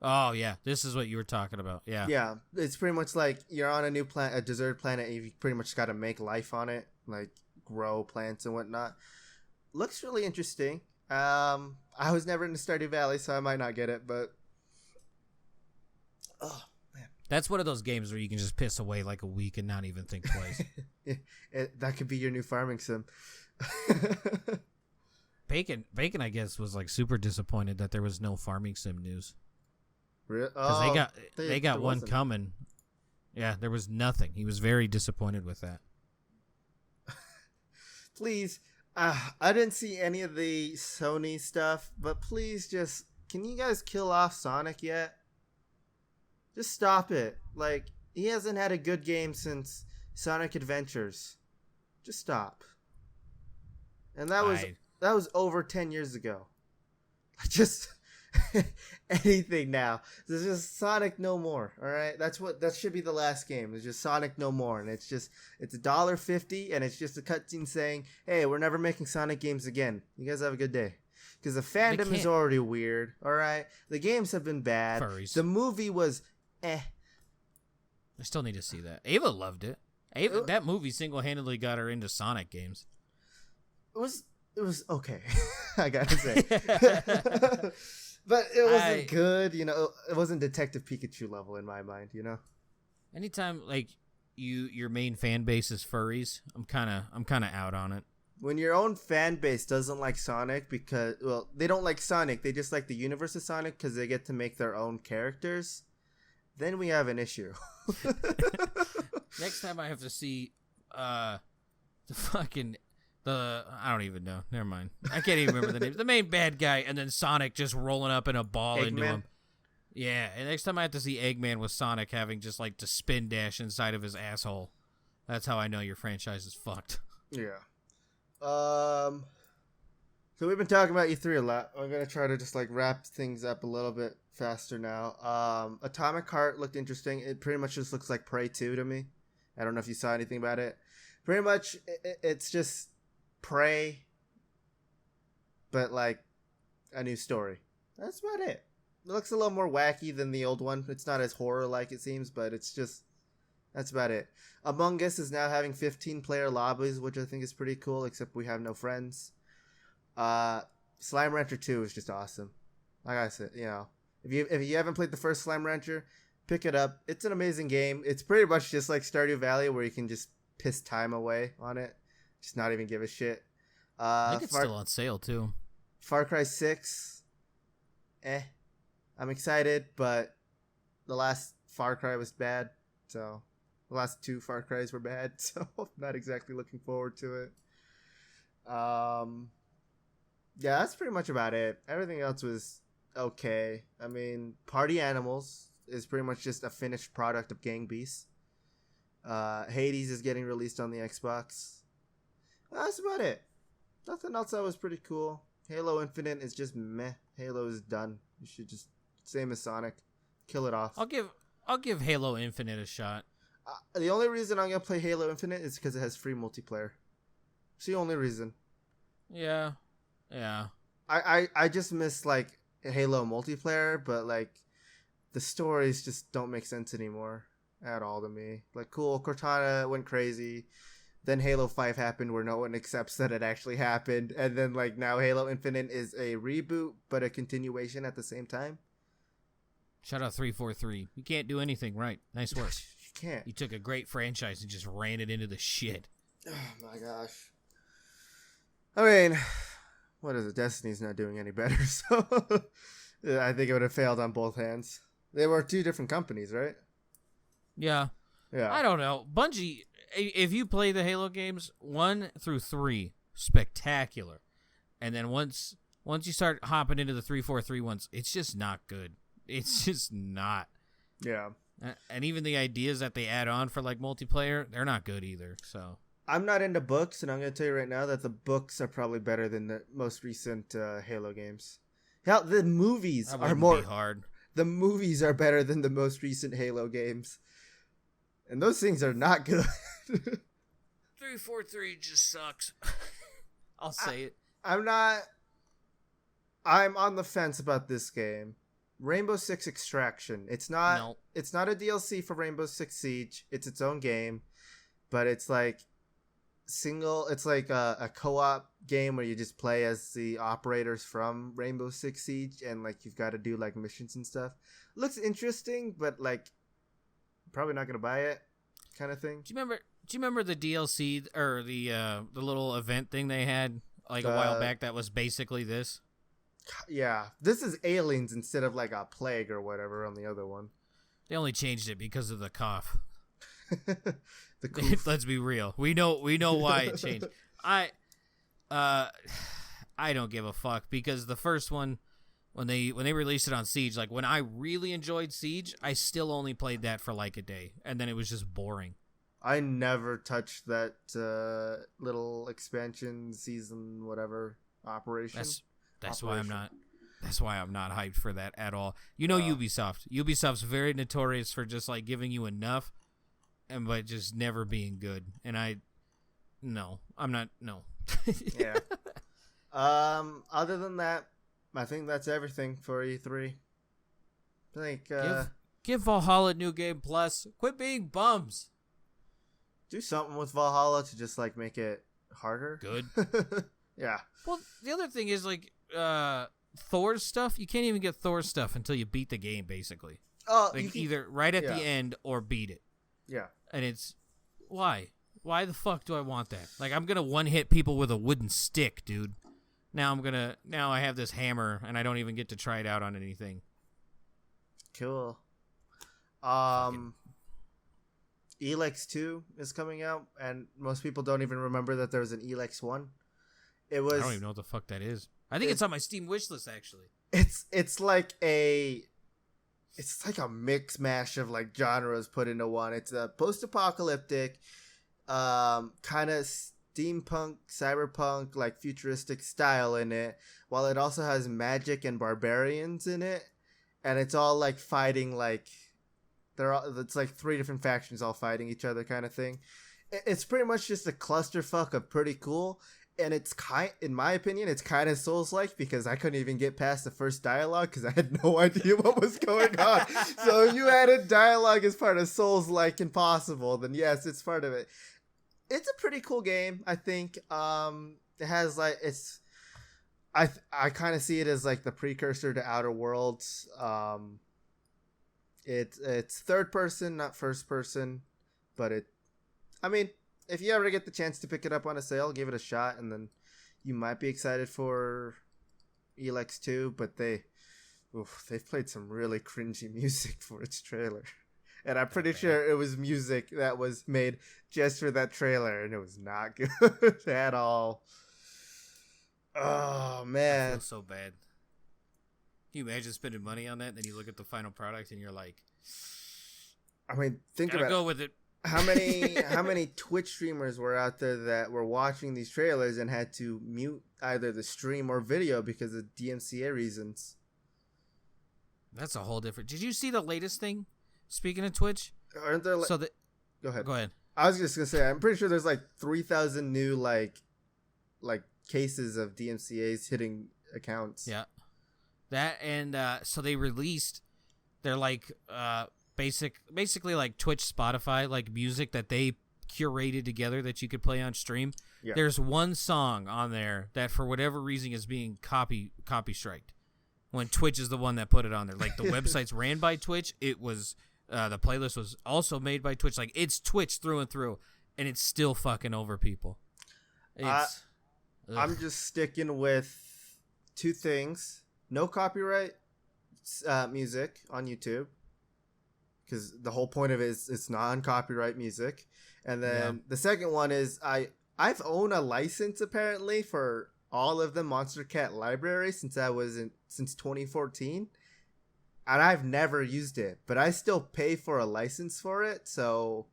Oh, yeah. This is what you were talking about. Yeah. Yeah. It's pretty much like you're on a new planet, a deserted planet, and you pretty much got to make life on it, like grow plants and whatnot. Looks really interesting. I was never into Stardew Valley, so I might not get it, but oh man, that's one of those games where you can just piss away like a week and not even think twice. That could be your new farming sim. Bacon, I guess, was like super disappointed that there was no farming sim news. Really? Because they got one coming. Yeah, there was nothing. He was very disappointed with that. Please, I didn't see any of the Sony stuff, but please just, can you guys kill off Sonic yet? Just stop it. Like, he hasn't had a good game since Sonic Adventures. Just stop. And that was over 10 years ago. Just anything now. There's just Sonic no more. All right, that should be the last game. It's just Sonic no more, and it's $1.50, and it's just a cutscene saying, "Hey, we're never making Sonic games again. You guys have a good day." Because the fandom is already weird. All right, the games have been bad. Furries. The movie was eh. I still need to see that. Ava loved it. That movie single-handedly got her into Sonic games. It was okay. I gotta say. But it wasn't good, it wasn't Detective Pikachu level in my mind, Anytime like your main fan base is furries, I'm kind of out on it. When your own fan base doesn't like Sonic because, well, they don't like Sonic, they just like the universe of Sonic because they get to make their own characters, then we have an issue. Next time I have to see I don't even know. Never mind. I can't even remember the name. The main bad guy, and then Sonic just rolling up in a ball Eggman? into him. Yeah, and next time I have to see Eggman with Sonic having just like to spin dash inside of his asshole. That's how I know your franchise is fucked. Yeah. So we've been talking about E3 a lot. I'm gonna try to just like wrap things up a little bit faster now. Atomic Heart looked interesting. It pretty much just looks like Prey 2 to me. I don't know if you saw anything about it. Pretty much, it's just Prey, but like a new story. That's about it. It looks a little more wacky than the old one. It's not as horror like it seems, but that's about it. Among Us is now having 15-player lobbies, which I think is pretty cool, except we have no friends. Slime Rancher 2 is just awesome. Like I said, if you haven't played the first Slime Rancher, pick it up. It's an amazing game. It's pretty much just like Stardew Valley, where you can just piss time away on it. Just not even give a shit. I think it's still on sale too. Far Cry 6. I'm excited, but the last Far Cry was bad. So the last 2 Far Cries were bad. So I'm not exactly looking forward to it. Yeah, that's pretty much about it. Everything else was okay. I mean, Party Animals is pretty much just a finished product of Gang Beasts. Hades is getting released on the Xbox. That's about it. Nothing else that was pretty cool. Halo Infinite is just meh. Halo is done. You should just, same as Sonic, kill it off. I'll give Halo Infinite a shot. The only reason I'm gonna play Halo Infinite is because it has free multiplayer. It's the only reason. Yeah. I just miss like Halo multiplayer, but like the stories just don't make sense anymore at all to me. Like, cool, Cortana went crazy. Then Halo 5 happened where no one accepts that it actually happened. And then, like, now Halo Infinite is a reboot, but a continuation at the same time. Shout out 343. You can't do anything right. Nice work. can't. You took a great franchise and just ran it into the shit. Oh my gosh. I mean, what is it? Destiny's not doing any better, so I think it would have failed on both hands. They were two different companies, right? Yeah. Yeah. I don't know. Bungie, if you play the Halo games 1 through 3, spectacular. And then once you start hopping into the 3, 4, 3 ones, it's just not good. It's just not. Yeah. And even the ideas that they add on for like multiplayer, they're not good either. So I'm not into books, and I'm going to tell you right now that the books are probably better than the most recent Halo games. Hell, the movies that are more be hard. The movies are better than the most recent Halo games. And those things are not good. 343 just sucks. I'll say it. I'm on the fence about this game. Rainbow Six Extraction. It's not a DLC for Rainbow Six Siege. It's its own game. But it's like it's like a co-op game where you just play as the operators from Rainbow Six Siege, and like you've got to do like missions and stuff. Looks interesting, but like probably not gonna buy it, kind of thing. Do you remember the DLC or the little event thing they had like a while back that was basically this? Yeah, this is aliens instead of like a plague or whatever on the other one. They only changed it because of the cough. The coof. Let's be real. We know why it changed. I don't give a fuck because the first one, when they released it on Siege, like when I really enjoyed Siege, I still only played that for like a day, and then it was just boring. I never touched that little expansion season, whatever operation. That's why I'm not. That's why I'm not hyped for that at all. You know, Ubisoft. Ubisoft's very notorious for just like giving you enough, but just never being good. And I'm not. No. Yeah. Other than that, I think that's everything for E3. I think give Valhalla New Game Plus. Quit being bums. Do something with Valhalla to just like make it harder. Good. Yeah. Well, the other thing is like Thor's stuff. You can't even get Thor's stuff until you beat the game, basically. Oh, like either right at the end or beat it. Yeah. And it's why the fuck do I want that? Like I'm gonna one hit people with a wooden stick, dude. Now I have this hammer and I don't even get to try it out on anything. Cool. Elex 2 is coming out, and most people don't even remember that there was an Elex 1. I don't even know what the fuck that is. I think it's on my Steam wishlist actually. It's like a mix mash of like genres put into one. It's a post-apocalyptic, kind of steampunk, cyberpunk, like futuristic style in it, while it also has magic and barbarians in it, and it's all like fighting like it's like 3 different factions all fighting each other kind of thing. It's pretty much just a clusterfuck of pretty cool. And it's in my opinion, it's kind of Souls-like because I couldn't even get past the first dialogue because I had no idea what was going on. So if you added dialogue as part of Souls-like Impossible, then yes, it's part of it. It's a pretty cool game, I think. It has like I kind of see it as like the precursor to Outer Worlds. It's third person, not first person, but if you ever get the chance to pick it up on a sale, give it a shot, and then you might be excited for Elex 2, but they've played some really cringy music for its trailer. And I'm pretty sure it was music that was made just for that trailer, and it was not good at all. Oh, man. I feel so bad. Can you imagine spending money on that, and then you look at the final product, and you're like... I mean, think about it. Go with it. How many Twitch streamers were out there that were watching these trailers and had to mute either the stream or video because of DMCA reasons? That's a whole different... Did you see the latest thing? Speaking of Twitch? Aren't there... Go ahead. I was just going to say, I'm pretty sure there's like 3,000 new like cases of DMCAs hitting accounts. Yeah. That and so they released their like basically like Twitch, Spotify, like music that they curated together that you could play on stream. Yeah. There's one song on there that for whatever reason is being copy striked when Twitch is the one that put it on there. Like the website's ran by Twitch. It was The playlist was also made by Twitch. Like, it's Twitch through and through, and it's still fucking over people. I'm just sticking with 2 things: no copyright music on YouTube, because the whole point of it is it's non-copyright music. And then the second one is I've owned a license apparently for all of the Monster Cat library since 2014, and I've never used it, but I still pay for a license for it, so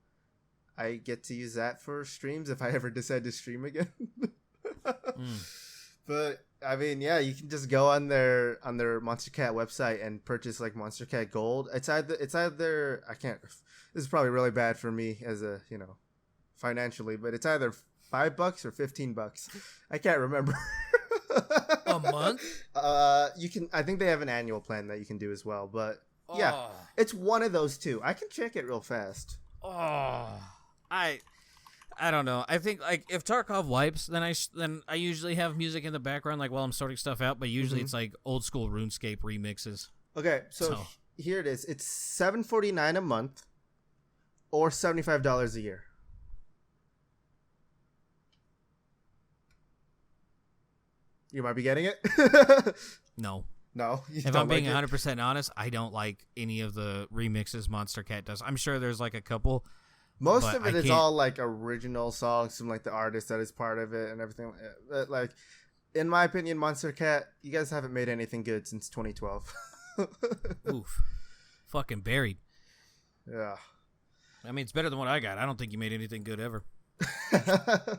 I get to use that for streams if I ever decide to stream again. But I mean, yeah, you can just go on their Monster Cat website and purchase like Monster Cat Gold. It's either I can't. This is probably really bad for me as a financially, but it's either $5 or $15. I can't remember. A month? You can. I think they have an annual plan that you can do as well. But yeah, it's one of those two. I can check it real fast. I don't know. I think like if Tarkov wipes, then I usually have music in the background like while I'm sorting stuff out. But usually it's like old school RuneScape remixes. Okay, so here it is. It's $7.49 a month, or $75 a year. You might be getting it. No. If I'm being 100% honest, I don't like any of the remixes Monster Cat does. I'm sure there's like a couple. Most of it is all like original songs from like the artist that is part of it and everything. But like, in my opinion, Monster Cat, you guys haven't made anything good since 2012. Oof. Fucking buried. Yeah. I mean, it's better than what I got. I don't think you made anything good ever.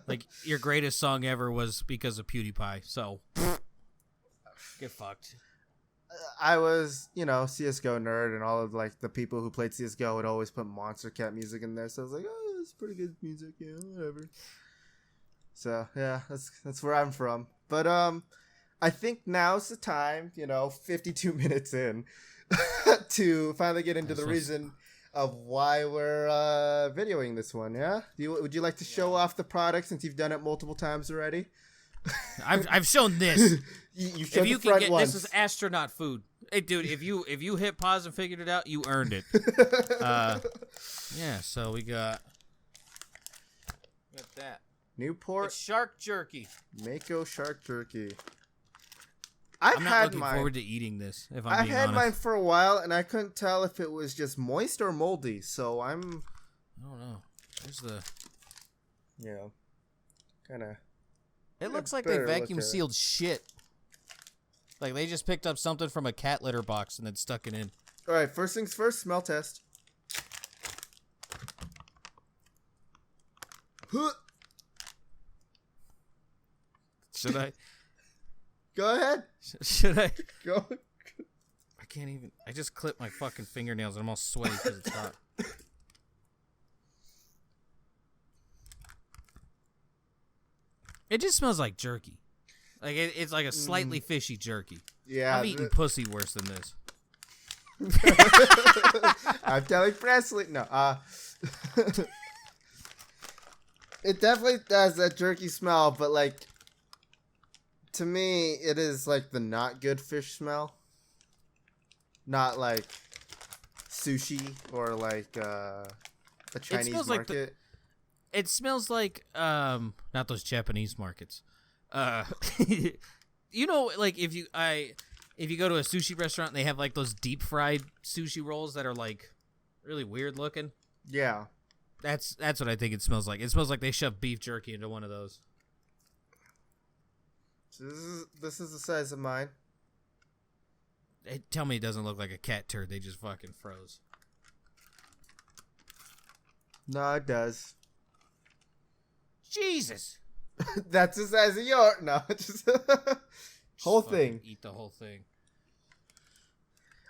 Like, your greatest song ever was because of PewDiePie, so get fucked. I was, CSGO nerd, and all of like the people who played CSGO would always put Monster Cat music in there. So I was like, oh, it's pretty good music, whatever. So yeah, that's where I'm from. But I think now's the time, 52 minutes in, to finally get into the reason of why we're videoing this one. Yeah, would you like to show off the product since you've done it multiple times already? I've shown this. You showed the front once. This is astronaut food. Hey, dude, if you hit pause and figured it out, you earned it. Yeah. So we got that Newport. It's shark jerky. Mako shark jerky. I'm not looking forward to eating this. If I'm being honest, I've had mine for a while, and I couldn't tell if it was just moist or moldy. So I don't know. There's the kind of. It looks like they vacuum sealed shit. Like they just picked up something from a cat litter box and then stuck it in. All right, first things first, smell test. Should I? Go ahead. Should I? Go. I can't even. I just clipped my fucking fingernails and I'm all sweaty because it's hot. It just smells like jerky. Like it's like a slightly fishy jerky. Yeah. I've eaten pussy worse than this. I'm telling Presley. No. It definitely has that jerky smell, but like, to me, it is like the not good fish smell. Not like sushi or like a Chinese market. It smells like not those Japanese markets. Like if you go to a sushi restaurant and they have like those deep fried sushi rolls that are like really weird looking. Yeah. That's what I think it smells like. It smells like they shoved beef jerky into one of those. So this is the size of mine. Tell me it doesn't look like a cat turd they just fucking froze. No, it does. Jesus. That's the size of your just whole thing. Eat the whole thing.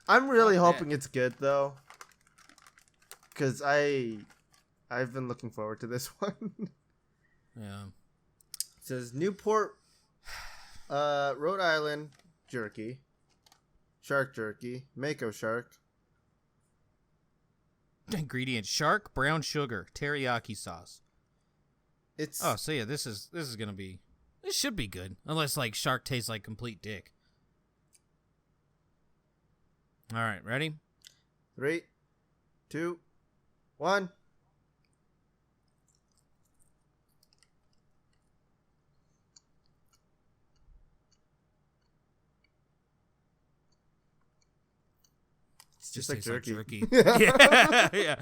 I'm really hoping it's good though, because I've been looking forward to this one. Yeah. It says Newport, Rhode Island jerky, shark jerky, Mako shark. Ingredients: shark, brown sugar, teriyaki sauce. So yeah, this should be good, unless like shark tastes like complete dick. All right, ready? 3, 2, 1. It's just like jerky. Yeah, yeah.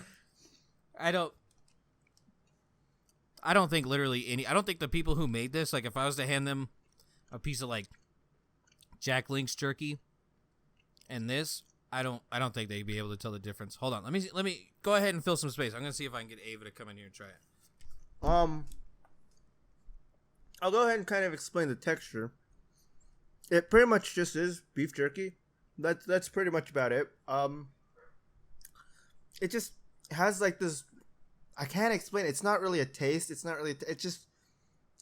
I don't think literally any. I don't think the people who made this, like, if I was to hand them a piece of like Jack Link's jerky and this, I don't think they'd be able to tell the difference. Hold on, let me go ahead and fill some space. I'm gonna see if I can get Ava to come in here and try it. I'll go ahead and kind of explain the texture. It pretty much just is beef jerky. That's pretty much about it. It just has like this. I can't explain it. It's not really a taste. It's not really. It's just.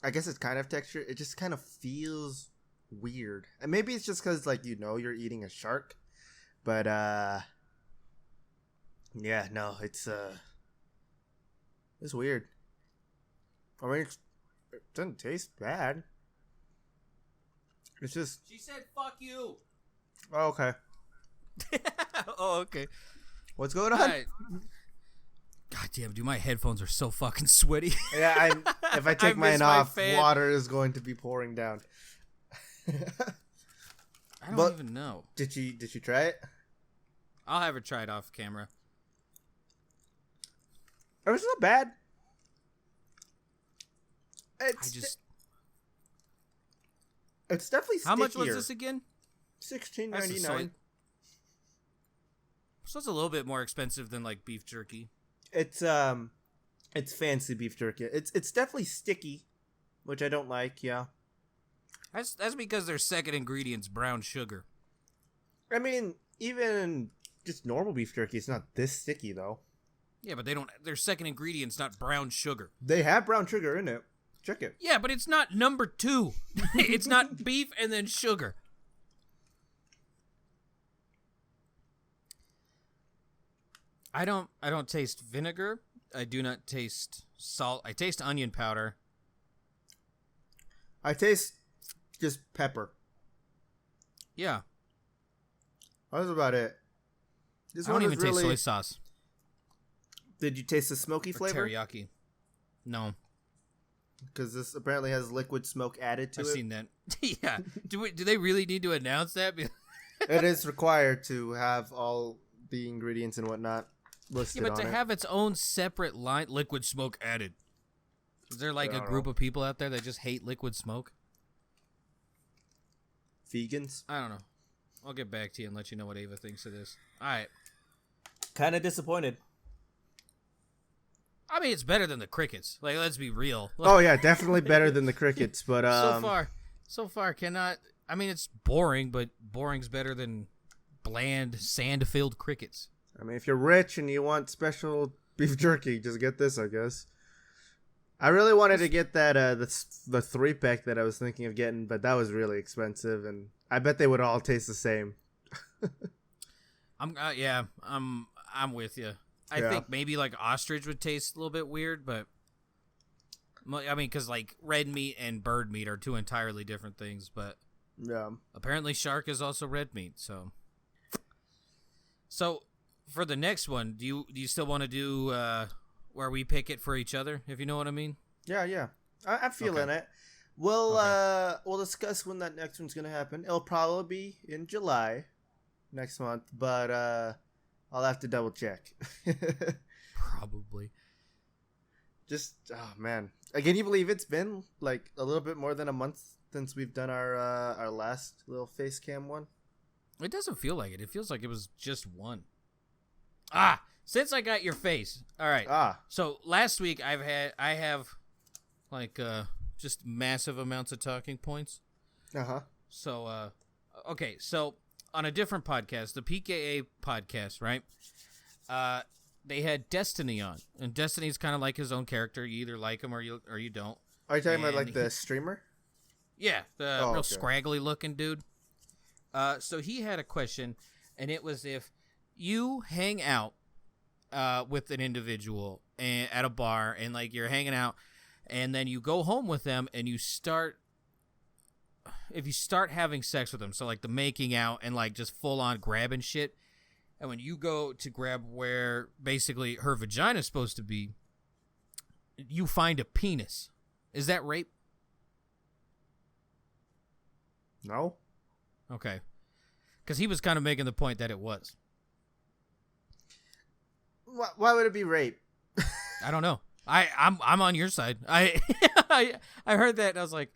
I guess it's kind of texture. It just kind of feels weird, and maybe it's just because like you're eating a shark, but yeah, no, it's weird. I mean, it doesn't taste bad. It's just. She said, "Fuck you." Oh, okay. Oh, okay. What's going on? Right. God damn, dude, my headphones are so fucking sweaty. Yeah, if I take mine off, fan. water is going to be pouring down. I don't even know. Did you try it? I'll have her try it off camera. It was not bad. It's definitely stickier. How much was this again? $16.99. So it's a little bit more expensive than like beef jerky. It's fancy beef jerky. It's definitely sticky, which I don't like. Yeah. That's because their second ingredient's brown sugar. I mean, even just normal beef jerky, it's not this sticky though. Yeah, but their second ingredient's not brown sugar. They have brown sugar in it. Check it. Yeah, but it's not number 2. It's not beef and then sugar. I don't taste vinegar. I do not taste salt. I taste onion powder. I taste just pepper. Yeah. That's about it. I don't even taste soy sauce. Did you taste the smoky flavor? Teriyaki. No. Because this apparently has liquid smoke added to it. I've seen that. Yeah. Do they really need to announce that? It is required to have all the ingredients and whatnot listed on it. Yeah, but to have its own separate line, liquid smoke added. Is there like a group of people out there that just hate liquid smoke? Vegans? I don't know. I'll get back to you and let you know what Ava thinks of this. All right. Kind of disappointed. I mean, it's better than the crickets. Like, let's be real. Oh yeah, definitely better than the crickets. But so far, cannot. I mean, it's boring, but boring's better than bland, sand-filled crickets. I mean, if you're rich and you want special beef jerky, just get this, I guess. I really wanted to get that the 3-pack that I was thinking of getting, but that was really expensive, and I bet they would all taste the same. I'm with you. I think maybe like ostrich would taste a little bit weird, but I mean, because like red meat and bird meat are 2 entirely different things. But yeah, apparently shark is also red meat. So for the next one, do you still want to do where we pick it for each other? If you know what I mean? Yeah. I'm feeling it. We'll discuss when that next one's gonna happen. It'll probably be in July next month, but I'll have to double check. Probably. Just, oh man. Can you believe it's been like a little bit more than a month since we've done our last little face cam one? It doesn't feel like it. It feels like it was just one. Since I got your face. All right. So last week I have like just massive amounts of talking points. Uh-huh. So okay, so on a different podcast, the PKA podcast, right? They had Destiny on, and Destiny's kind of like his own character. You either like him or you don't. Are you talking about like the streamer? Yeah, the real scraggly looking dude. So he had a question, and it was if you hang out with an individual at a bar, and like you're hanging out, and then you go home with them, and if you start having sex with them, so like the making out and like just full on grabbing shit, and when you go to grab where basically her vagina is supposed to be, you find a penis. Is that rape? No. Okay. Because he was kind of making the point that it was. Why would it be rape? I don't know. I'm on your side. I heard that and I was like,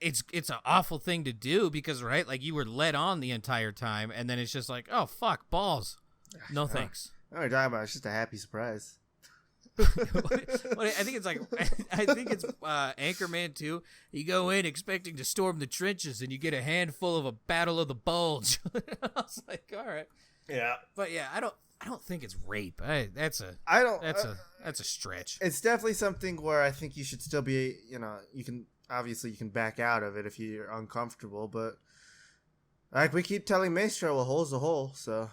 it's an awful thing to do because, right, like you were led on the entire time and then it's just like, oh fuck, balls. No thanks. What are you talking about? It's just a happy surprise. I think it's Anchorman 2. You go in expecting to storm the trenches and you get a handful of a battle of the bulge. I was like, all right. Yeah. But yeah, I don't think it's rape. That's a stretch. It's definitely something where I think you should still be, you can back out of it if you're uncomfortable, but like we keep telling Maestro, a hole's a hole, so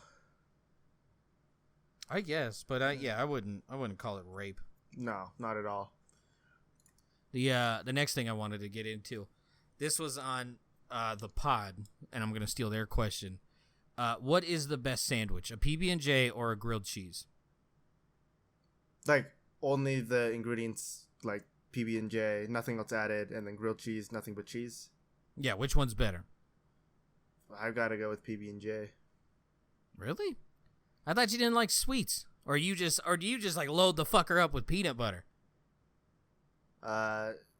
I guess, but I wouldn't call it rape. No, not at all. The next thing I wanted to get into, this was on the pod, and I'm gonna steal their question. What is the best sandwich, a PB&J or a grilled cheese? Like only the ingredients, like PB&J, nothing else added, and then grilled cheese, nothing but cheese. Yeah, which one's better? I've got to go with PB&J. Really? I thought you didn't like sweets, or do you just like load the fucker up with peanut butter?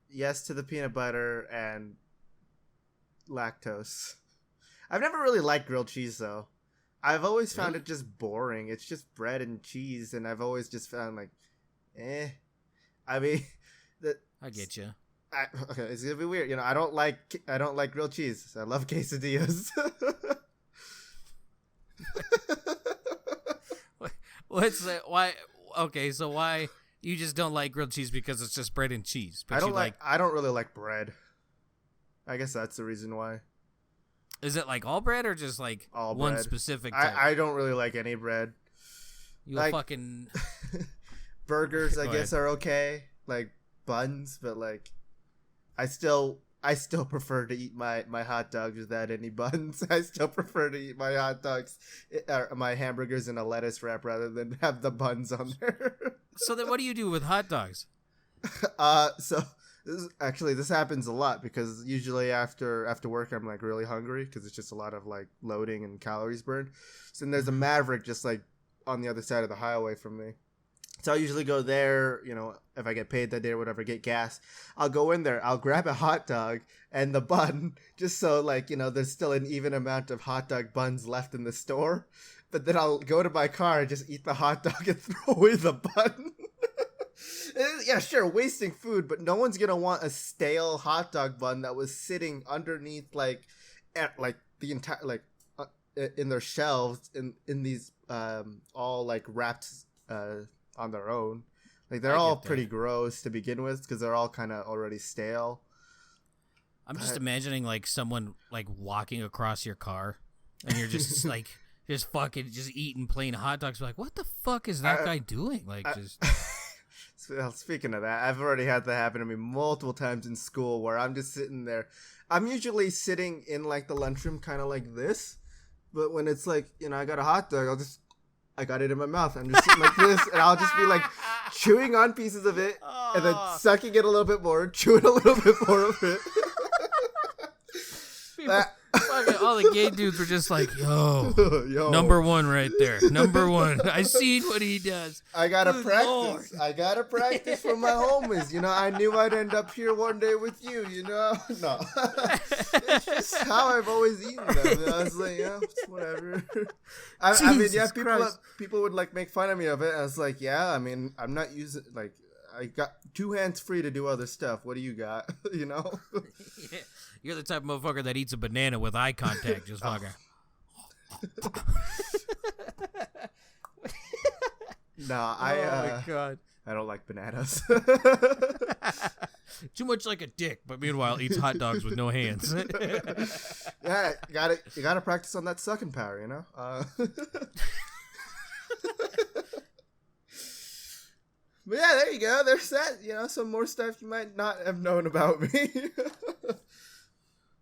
Yes to the peanut butter and lactose. I've never really liked grilled cheese though. I've always found it just boring. It's just bread and cheese, and I've always just found like, I mean, I get you. Okay, it's gonna be weird. I don't like grilled cheese. I love quesadillas. What's that? Why? Okay, so why you just don't like grilled cheese because it's just bread and cheese? But I don't really like bread. I guess that's the reason why. Is it like all bread or just like all one bread. specific type? I don't really like any bread. You like, fucking burgers, I guess, are okay. Like buns, but like I still prefer to eat my hot dogs without any buns. I still prefer to eat my hot dogs, or my hamburgers in a lettuce wrap rather than have the buns on there. So then what do you do with hot dogs? So this happens a lot because usually after work I'm like really hungry because it's just a lot of like loading and calories burned. So then there's a Maverick just like on the other side of the highway from me. So I'll usually go there, if I get paid that day or whatever, get gas. I'll go in there, I'll grab a hot dog and the bun just so like, there's still an even amount of hot dog buns left in the store. But then I'll go to my car and just eat the hot dog and throw away the bun. Yeah, sure, wasting food, but no one's gonna want a stale hot dog bun that was sitting underneath the entire in their shelves in these all like wrapped on their own. Like they're all pretty gross to begin with because they're all kind of already stale. I'm just imagining like someone like walking across your car and you're just like just eating plain hot dogs. Like, what the fuck is that guy doing? Like, just. Well, speaking of that, I've already had that happen to me multiple times in school where I'm just sitting there. I'm usually sitting in like the lunchroom kind of like this, but when it's like, I got a hot dog, I got it in my mouth. I'm just sitting like this, and I'll just be like chewing on pieces of it and then sucking it a little bit more, chewing a little bit more of it. All the gay dudes were just like, yo, number one right there. Number one. I seen what he does. I gotta practice. Lord. I gotta practice for my homies. I knew I'd end up here one day with you, No. It's just how I've always eaten them. I was like, it's whatever. I mean, yeah, people would like make fun of me of it. I was like, yeah, I mean, I'm not using like I got 2 hands free to do other stuff. What do you got? Yeah. You're the type of motherfucker that eats a banana with eye contact. Just fucking. No, my God. I don't like bananas. Too much like a dick, but meanwhile eats hot dogs with no hands. Yeah, you gotta practice on that sucking power, But yeah, there you go. There's that. Some more stuff you might not have known about me.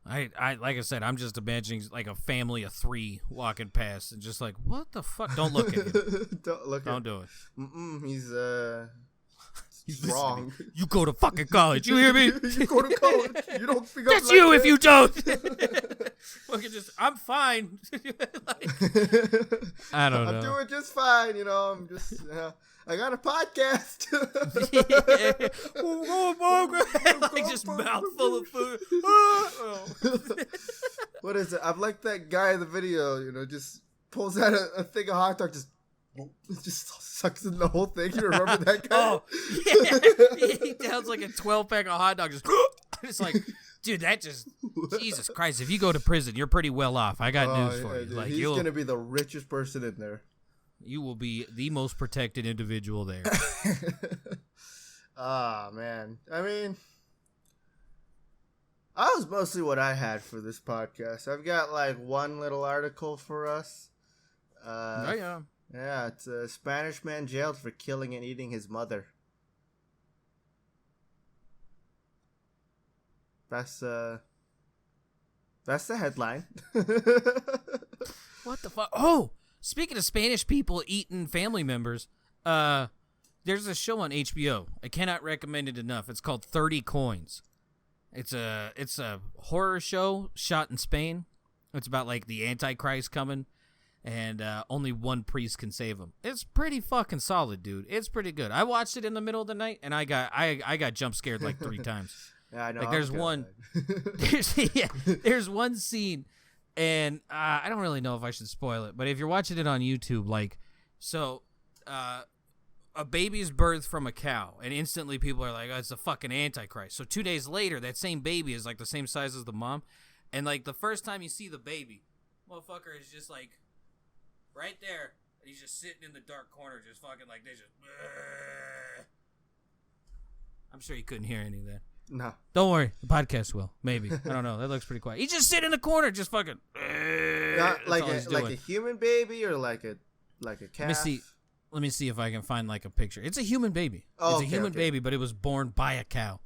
I like I said, I'm just imagining like a family of 3 walking past and just like, what the fuck? Don't look at him. Don't do it. He's wrong. You go to fucking college. You hear me? You go to college. You don't speak up. That's like you that. if you don't. Fucking I'm fine. Like, I don't know. I'm doing just fine. I'm just. I got a podcast. Like just mouthful of food. What is it? I'm like that guy in the video. Just pulls out a thing of hot dog. Just sucks in the whole thing. You remember that guy? Oh, yeah. He downs like a 12-pack of hot dogs. It's like, dude, that just, Jesus Christ. If you go to prison, you're pretty well off. I got news for you. Dude, like, he's going to be the richest person in there. You will be the most protected individual there. Man. I mean, that was mostly what I had for this podcast. I've got like one little article for us. Oh, yeah. Yeah, it's a Spanish man jailed for killing and eating his mother. That's the headline. What the fuck? Oh, speaking of Spanish people eating family members, there's a show on HBO. I cannot recommend it enough. It's called 30 Coins. It's a horror show shot in Spain. It's about like the Antichrist coming. And only one priest can save him. It's pretty fucking solid, dude. It's pretty good. I watched it in the middle of the night, and I got jump scared like 3 times. Yeah, I know. Like there's one scene, and I don't really know if I should spoil it, but if you're watching it on YouTube, like, so a baby is birthed from a cow, and instantly people are like, oh, it's a fucking Antichrist. So 2 days later, that same baby is like the same size as the mom, and like the first time you see the baby, motherfucker is just like right there, and he's just sitting in the dark corner, just fucking like this. I'm sure you couldn't hear any of that. No. Don't worry, the podcast will. Maybe. I don't know. That looks pretty quiet. He just sit in the corner, just fucking. Not like a human baby or like a calf. Let me see if I can find like a picture. It's a human baby. Oh, it's a human baby, but it was born by a cow.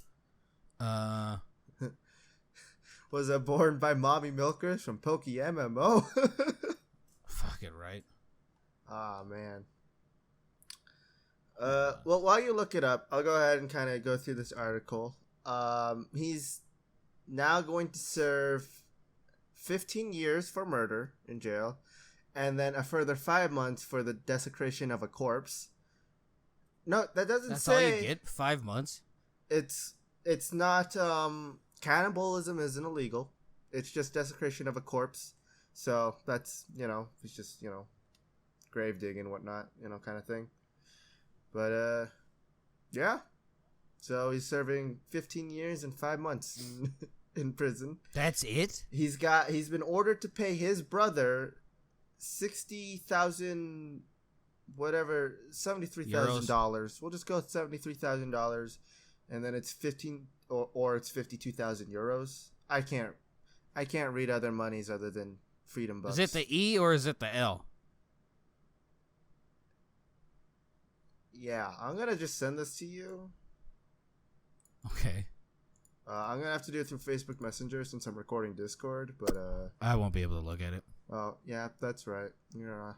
Was it born by mommy milkers from Poke MMO? Fuck it, right? Ah, man. Well, while you look it up, I'll go ahead and kind of go through this article. He's now going to serve 15 years for murder in jail, and then a further 5 months for the desecration of a corpse. No, that doesn't That's say. all you get? 5 months? It's not. Cannibalism isn't illegal. It's just desecration of a corpse. So that's it's just grave digging and whatnot, kind of thing. But yeah. So he's serving 15 years and 5 months in prison. That's it? He's been ordered to pay his brother $60,000, whatever, $73,000. We'll just go with $73,000, and then it's 15 or it's 52,000 euros. I can't read other monies other than freedom bucks. Is it the E or is it the L? Yeah, I'm gonna just send this to you. Okay. I'm gonna have to do it through Facebook Messenger since I'm recording Discord, but I won't be able to look at it. Oh yeah, that's right. You know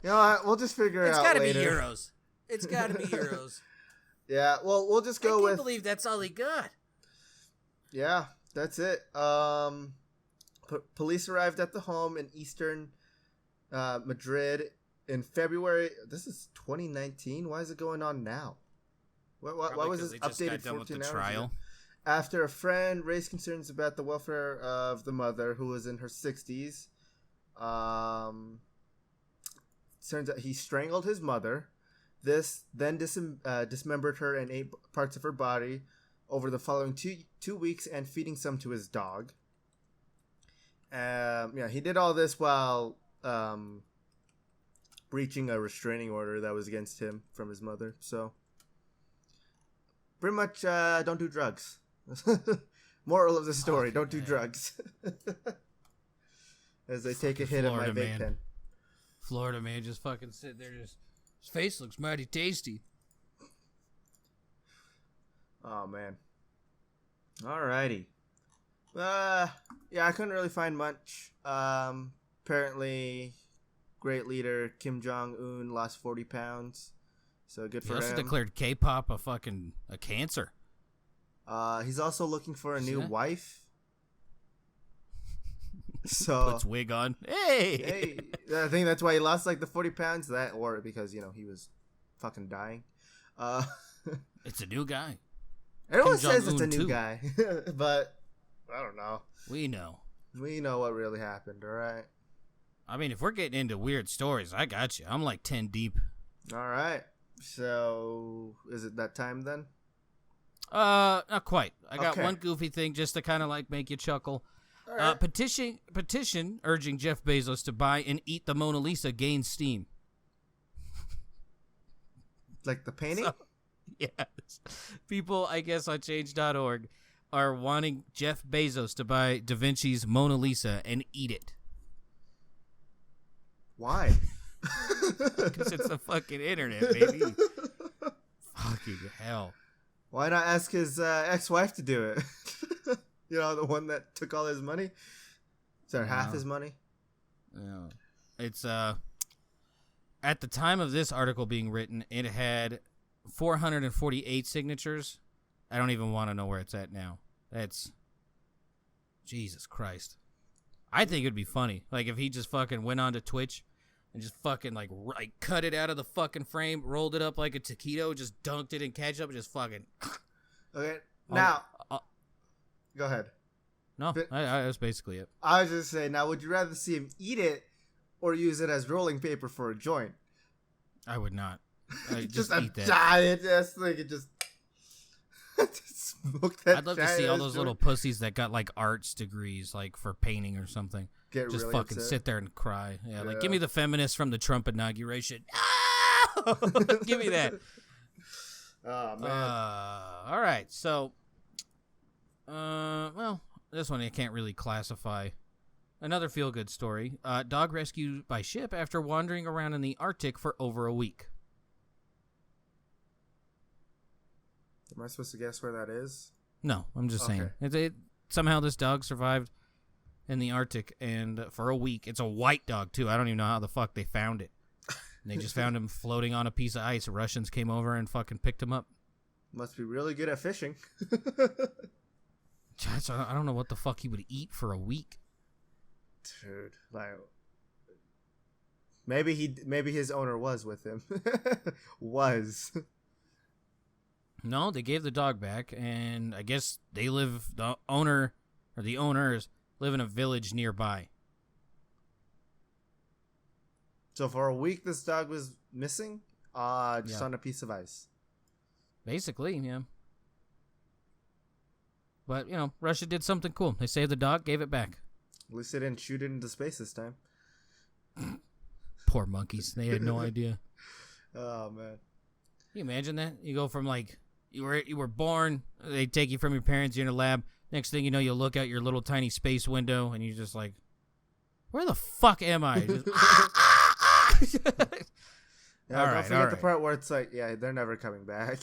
what? We'll just figure it out later. It's gotta be euros. It's gotta be euros. Yeah, well, we'll just go with. I can't believe that's all he got. Yeah, that's it. Police arrived at the home in eastern Madrid in February. This is 2019. Why is it going on now? Why was this updated 14 hours ago? After a friend raised concerns about the welfare of the mother, who was in her 60s, turns out he strangled his mother. This then dismembered her and ate parts of her body over the following two weeks, and feeding some to his dog. He did all this while breaching a restraining order that was against him from his mother. So, pretty much, don't do drugs. Moral of the story: don't do drugs. As they take a hit of my vape pen. Florida man just fucking sit there, just his face looks mighty tasty. Oh man. Alrighty. Yeah, I couldn't really find much. Apparently, great leader Kim Jong Un lost 40 pounds, so good for He also him. declared K-pop a cancer. He's also looking for a new that? wife. So Puts wig on. Hey, I think that's why he lost like the 40 pounds. That or because he was fucking dying. It's a new guy. Everyone Kim says it's a Jong-un new too. guy, but I don't know. We know. We know what really happened. All right. I mean, if we're getting into weird stories, I got you. I'm like 10 deep. All right. So is it that time then? Not quite. I got Okay. one goofy thing just to kind of like make you chuckle. All right. Petition urging Jeff Bezos to buy and eat the Mona Lisa gains steam. Like the painting? So, yes. People, I guess, on change.org are wanting Jeff Bezos to buy Da Vinci's Mona Lisa and eat it. Why? Because it's the fucking internet, baby. Fucking hell. Why not ask his ex-wife to do it? The one that took all his money? Is that half his money? Yeah. It's at the time of this article being written, it had 448 signatures. I don't even want to know where it's at now. That's Jesus Christ. I think it'd be funny, like if he just fucking went onto Twitch and just fucking like cut it out of the fucking frame, rolled it up like a taquito, just dunked it in ketchup, and just fucking. Okay. Now, I'll- go ahead. No, that's basically it. I was just saying, now would you rather see him eat it or use it as rolling paper for a joint? I would not. I just a eat that. giant ass thing and just smoke that. I'd love to see all those little pussies that got like arts degrees, like for painting or something. Get Just really fucking upset. sit there and cry. Yeah, like Yeah. give me the feminists from the Trump inauguration. No! Give me that. Oh man. All right, so, well, this one I can't really classify. Another feel-good story. Dog rescued by ship after wandering around in the Arctic for over a week. Am I supposed to guess where that is? No, I'm just saying. Okay. Somehow this dog survived in the Arctic and for a week. It's a white dog, too. I don't even know how the fuck they found it. And they just found him floating on a piece of ice. Russians came over and fucking picked him up. Must be really good at fishing. I don't know what the fuck he would eat for a week. Dude, like maybe his owner was with him. No, they gave the dog back, and I guess the owners live in a village nearby. So for a week this dog was missing? Just Yeah. on a piece of ice. Basically, yeah. But, Russia did something cool. They saved the dog, gave it back. At least they didn't shoot it into space this time. Poor monkeys. They had no idea. Oh man. Can you imagine that? You go from like you were born, they take you from your parents, you're in a lab. Next thing you know, you look out your little tiny space window and you're just like, where the fuck am I? Just, Yeah, don't forget the part where it's like, yeah, they're never coming back.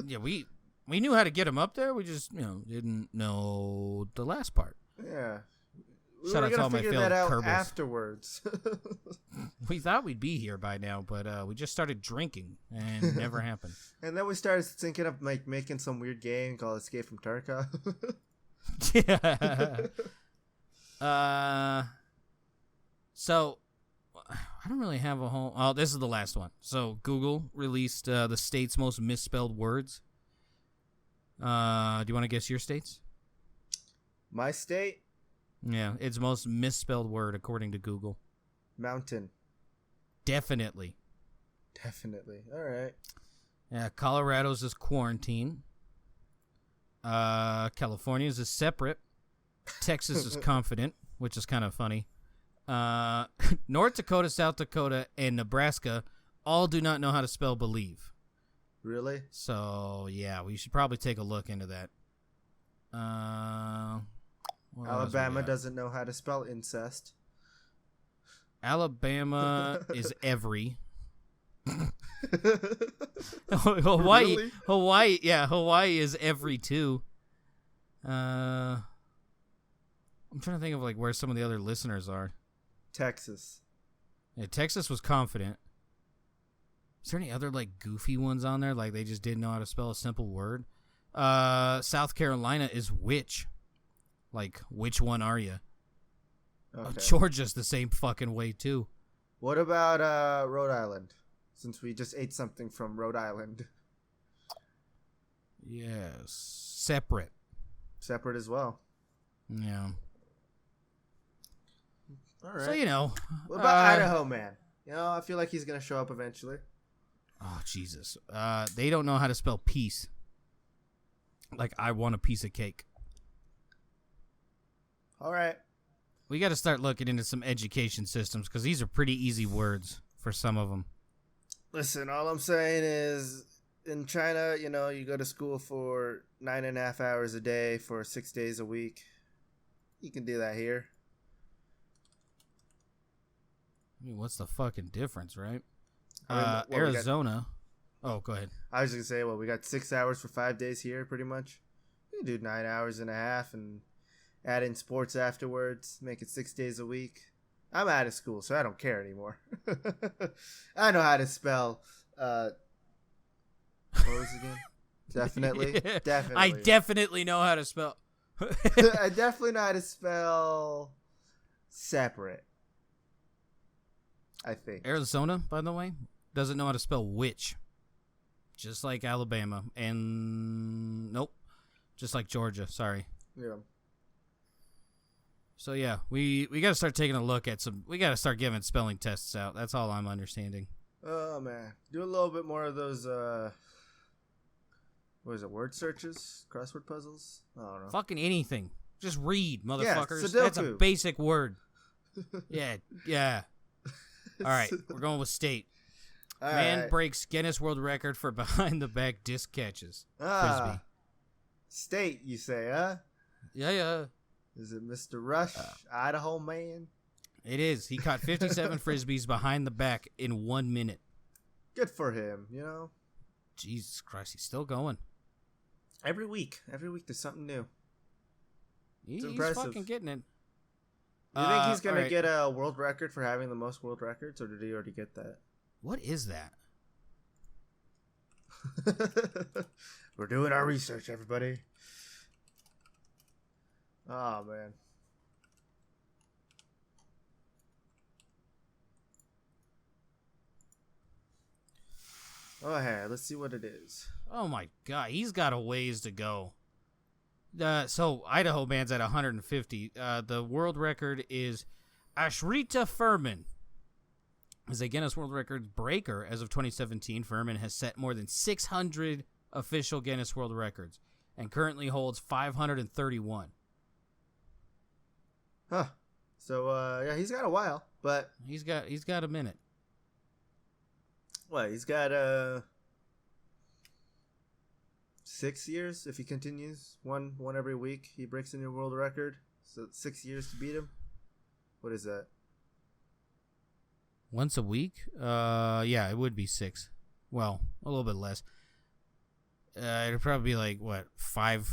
Yeah, we knew how to get them up there. We just, didn't know the last part. Yeah. We Shout were out to gonna all my figure failed that out Kerbals. afterwards. We thought we'd be here by now, but we just started drinking and it never happened. And then we started thinking of like making some weird game called Escape from Tarkov. Yeah. So I don't really have a whole. Oh, this is the last one. So Google released the state's most misspelled words. Do you want to guess your states? My state? Yeah, its most misspelled word according to Google. Mountain. Definitely. Definitely. All right. Yeah, Colorado's is quarantine. California's is separate. Texas is confident, which is kind of funny. North Dakota, South Dakota, and Nebraska all do not know how to spell believe. Really? So, yeah, we should probably take a look into that. What else we Alabama got? doesn't know how to spell incest. Alabama is every. Hawaii, Really? Hawaii is every two. I'm trying to think of like where some of the other listeners are. Texas. Yeah, Texas was confident. Is there any other like goofy ones on there? Like they just didn't know how to spell a simple word. South Carolina is which? Like which one are you? Okay. Georgia's the same fucking way too. What about Rhode Island? Since we just ate something from Rhode Island. Yes, separate. Separate as well. Yeah. All right. So you know, what about Idaho man? You know, I feel like he's gonna show up eventually. Oh Jesus! They don't know how to spell peace. Like I want a piece of cake. All right. We got to start looking into some education systems because these are pretty easy words for some of them. Listen, all I'm saying is, in China, you know, you go to school for 9.5 hours a day for 6 days a week. You can do that here. I mean, what's the fucking difference, right? I mean, Arizona. Oh, go ahead. I was just gonna say, well, we got 6 hours for 5 days here, pretty much. You can do 9 hours and a half and add in sports afterwards, make it 6 days a week. I'm out of school, so I don't care anymore. I know how to spell. What was it again? Definitely, Yeah. definitely. I definitely know how to spell. I definitely know how to spell separate. I think Arizona, by the way, doesn't know how to spell which. Just like Alabama. And nope. Just like Georgia. Sorry. Yeah. So yeah, we got to start taking a look at some. We got to start giving spelling tests out. That's all I'm understanding. Oh man, do a little bit more of those. What is it? Word searches, crossword puzzles. I don't know. Fucking anything. Just read, motherfuckers. Yeah, that's a basic word. Yeah. All right, we're going with state. All Man right. breaks Guinness World Record for behind the back disc catches. Frisbee. State, you say, huh? Yeah. Is it Mr. Rush, Idaho man? It is. He caught 57 frisbees behind the back in 1 minute. Good for him, you know? Jesus Christ, he's still going. Every week there's something new. He's impressive. fucking getting it. Do you think he's going all to right. get a world record for having the most world records, or did he already get that? What is that? We're doing our research, everybody. Oh, man. Oh, hey, let's see what it is. Oh my God, he's got a ways to go. So Idaho man's at 150. The world record is Ashrita Furman. As a Guinness World Records breaker as of 2017, Furman has set more than 600 official Guinness World Records and currently holds 531. Huh. So, yeah, he's got a while, but... He's got a minute. What, he's got 6 years if he continues. One every week. He breaks a new world record. So 6 years to beat him. What is that? Once a week? Yeah, it would be 6. Well, a little bit less. It'd probably be like, what, 5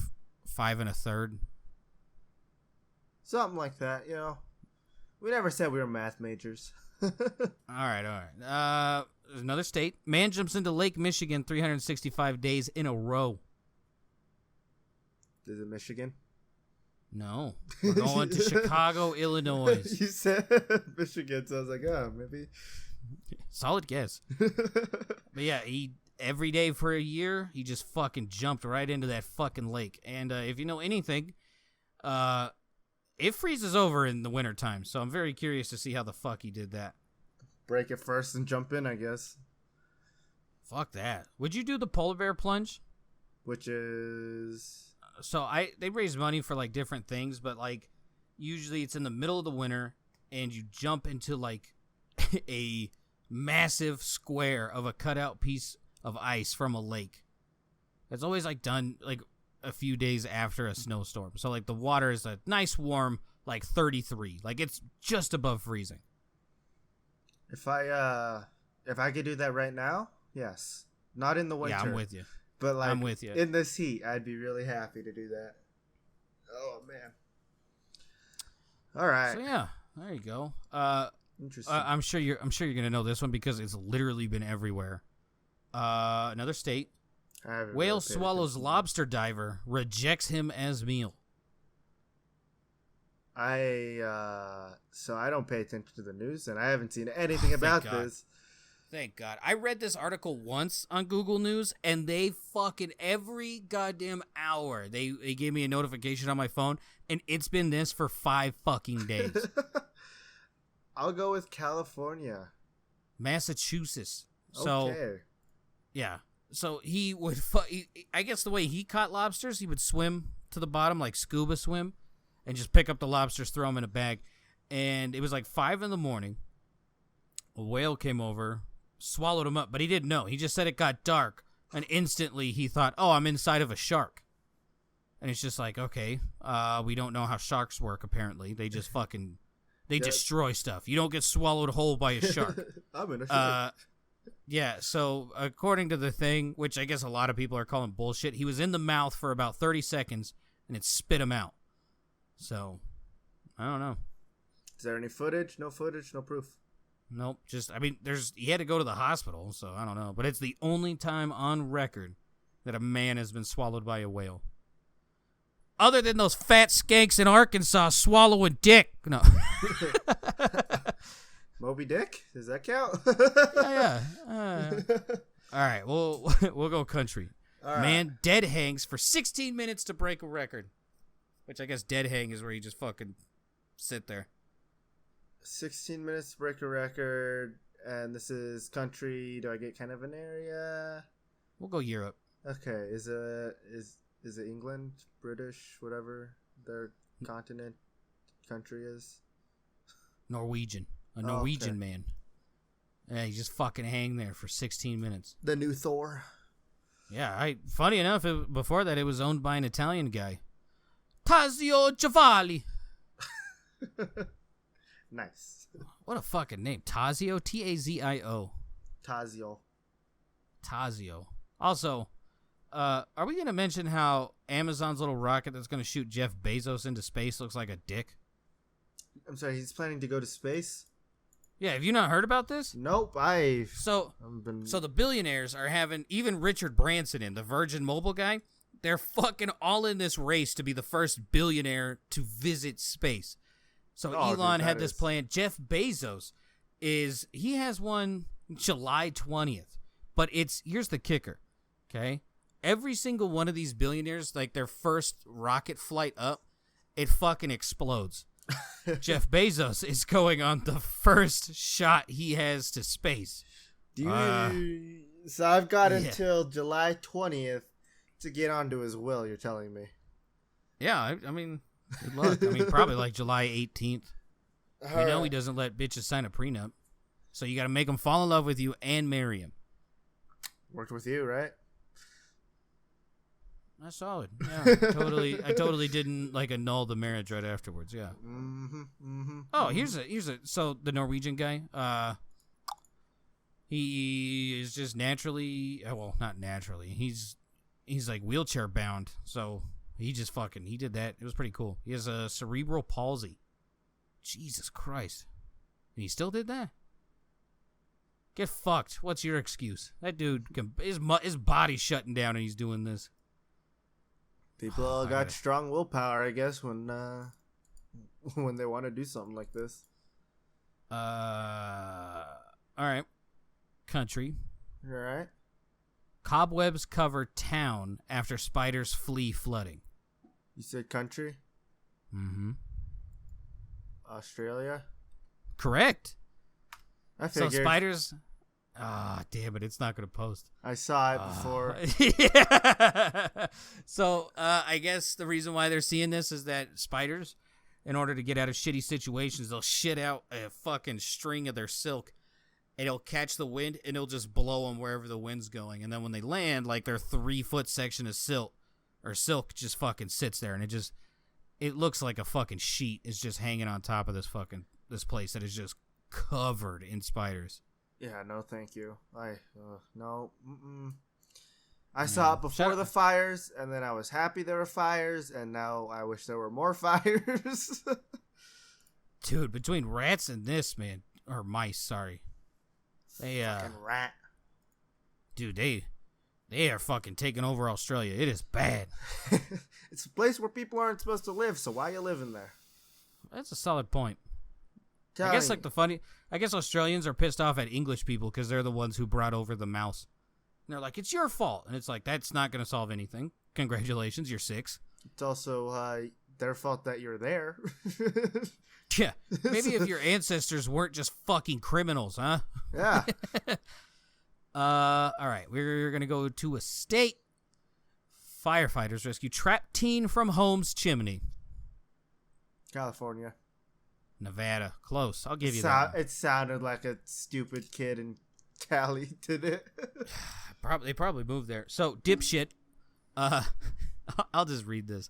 and a third? Something like that, you know. We never said we were math majors. All right. Another state. Man jumps into Lake Michigan 365 days in a row. Is it Michigan? No. We're going to Chicago, Illinois. You said Michigan, so I was like, oh, maybe. Solid guess. But yeah, he every day for a year, he just fucking jumped right into that fucking lake. And if you know anything, it freezes over in the wintertime, so I'm very curious to see how the fuck he did that. Break it first and jump in, I guess. Fuck that. Would you do the polar bear plunge? Which is... So they raise money for like different things, but like usually it's in the middle of the winter and you jump into like a massive square of a cutout piece of ice from a lake. It's always like done like a few days after a snowstorm. So like the water is a nice warm like 33. Like it's just above freezing. If I could do that right now, yes. Not in the winter. Yeah, I'm with you. But like I'm with you. In this heat, I'd be really happy to do that. Oh man. All right. So yeah, there you go. Interesting. I'm sure you're gonna know this one because it's literally been everywhere. Another state. Whale swallows lobster diver, rejects him as meal. So I don't pay attention to the news, and I haven't seen anything about this. Thank God. I read this article once on Google News, and they fucking every goddamn hour they gave me a notification on my phone, and it's been this for 5 fucking days. I'll go with California. Massachusetts. So, okay. Yeah. So he would, I guess the way he caught lobsters, he would swim to the bottom, like scuba swim, and just pick up the lobsters, throw them in a bag. And it was like 5 a.m. A whale came over, swallowed him up, but he didn't know. He just said it got dark, and instantly he thought, oh, I'm inside of a shark. And it's just like, okay, we don't know how sharks work, apparently. They just fucking, they destroy stuff. You don't get swallowed whole by a shark. I'm in a shark. Yeah, so according to the thing, which I guess a lot of people are calling bullshit, he was in the mouth for about 30 seconds, and it spit him out. So, I don't know. Is there any footage? No footage, no proof. Nope. He had to go to the hospital, so I don't know. But it's the only time on record that a man has been swallowed by a whale. Other than those fat skanks in Arkansas swallowing dick. No. Moby Dick? Does that count? Yeah. All right, we'll go country. All man right. Dead hangs for 16 minutes to break a record. Which I guess dead hang is where you just fucking sit there. 16 minutes to break a record, and this is country. Do I get kind of an area? We'll go Europe. Okay, is it England, British, whatever their continent country is? Norwegian. A Norwegian man. Yeah, he just fucking hang there for 16 minutes. The new Thor. Yeah, funny enough, before that it was owned by an Italian guy. Tazio Giavalli. Nice. What a fucking name. Tazio? Tazio. Tazio. Also, are we going to mention how Amazon's little rocket that's going to shoot Jeff Bezos into space looks like a dick? I'm sorry, he's planning to go to space? Yeah, have you not heard about this? Nope, So the billionaires are having, even Richard Branson the Virgin Mobile guy, they're fucking all in this race to be the first billionaire to visit space. So Elon had this plan. Jeff Bezos he has one July 20th. But here's the kicker, okay? Every single one of these billionaires, like their first rocket flight up, it fucking explodes. Jeff Bezos is going on the first shot he has to space. So I've got until July 20th to get onto his will, you're telling me. Yeah, I mean, good luck. I mean, probably like July 18th. We know he doesn't let bitches sign a prenup. So you got to make them fall in love with you and marry him. Worked with you, right? That's solid. Yeah, I totally didn't like annul the marriage right afterwards. Yeah. Oh, here's so the Norwegian guy. He is just naturally, well, not naturally. He's like wheelchair bound, so he just he did that. It was pretty cool. He has a cerebral palsy. Jesus Christ, and he still did that. Get fucked. What's your excuse? That dude, his body's shutting down, and he's doing this. People got strong willpower, I guess, when they want to do something like this. All right. Country. All right. Cobwebs cover town after spiders flee flooding. You said country? Mm-hmm. Australia? Correct. I figured. So spiders... damn it, it's not going to post. I saw it before. Yeah. So, I guess the reason why they're seeing this is that spiders, in order to get out of shitty situations, they'll shit out a fucking string of their silk, and it'll catch the wind, and it'll just blow them wherever the wind's going. And then when they land, like their 3-foot section of silk just fucking sits there, and it looks like a fucking sheet is just hanging on top of this place that is just covered in spiders. Yeah, no, thank you. No. I saw it before the fires, and then I was happy there were fires, and now I wish there were more fires. Dude, between rats and this, man, or mice, sorry. They Fucking rat. Dude, they are fucking taking over Australia. It is bad. It's a place where people aren't supposed to live, so why are you living there? That's a solid point. I guess I guess Australians are pissed off at English people because they're the ones who brought over the mouse. And they're like, it's your fault. And it's like, that's not going to solve anything. Congratulations, you're 6. It's also their fault that you're there. Yeah. Maybe if your ancestors weren't just fucking criminals, huh? Yeah. All right. We're going to go to a state. Firefighters rescue trapped teen from home's chimney. California. Nevada. Close. I'll give you that one. It sounded like a stupid kid in Cali, did it? They probably moved there. So, dipshit. I'll just read this.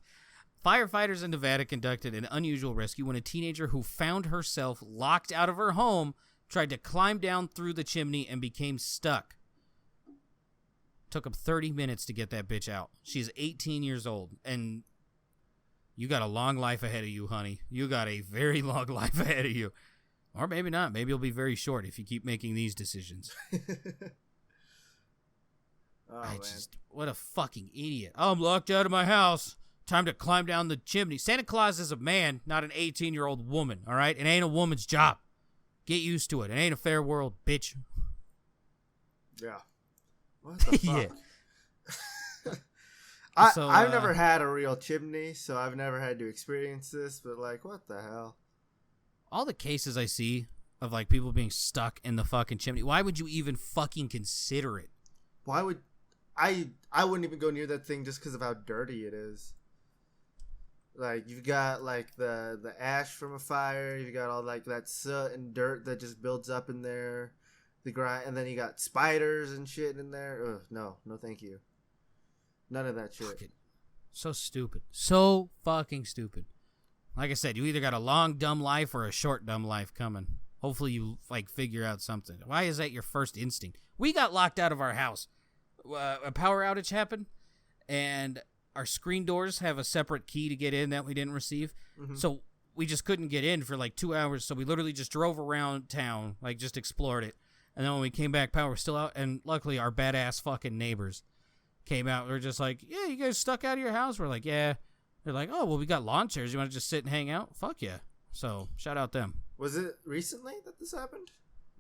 Firefighters in Nevada conducted an unusual rescue when a teenager who found herself locked out of her home tried to climb down through the chimney and became stuck. Took him 30 minutes to get that bitch out. She's 18 years old, and you got a long life ahead of you, honey. You got a very long life ahead of you. Or maybe not. Maybe it'll be very short if you keep making these decisions. What a fucking idiot. I'm locked out of my house. Time to climb down the chimney. Santa Claus is a man, not an 18-year-old woman, all right? It ain't a woman's job. Get used to it. It ain't a fair world, bitch. Yeah. What the fuck? Yeah. I've never had a real chimney, so I've never had to experience this, but, like, what the hell? All the cases I see of, like, people being stuck in the fucking chimney, why would you even fucking consider it? Why would... I wouldn't even go near that thing just because of how dirty it is. Like, you've got, like, the ash from a fire. You've got all, like, that soot and dirt that just builds up in there. The grind, and then you got spiders and shit in there. Ugh, no, thank you. None of that shit. Fucking, so stupid. So fucking stupid. Like I said, you either got a long, dumb life or a short, dumb life coming. Hopefully you, like, figure out something. Why is that your first instinct? We got locked out of our house. A power outage happened, and our screen doors have a separate key to get in that we didn't receive. Mm-hmm. So we just couldn't get in for like 2 hours. So we literally just drove around town, like just explored it. And then when we came back, power was still out. And luckily our badass fucking neighbors came out. They're just like, yeah, you guys stuck out of your house? We're like, yeah. They're like, oh, well, we got lawn chairs. You want to just sit and hang out? Fuck yeah. So shout out them. Was it recently that this happened?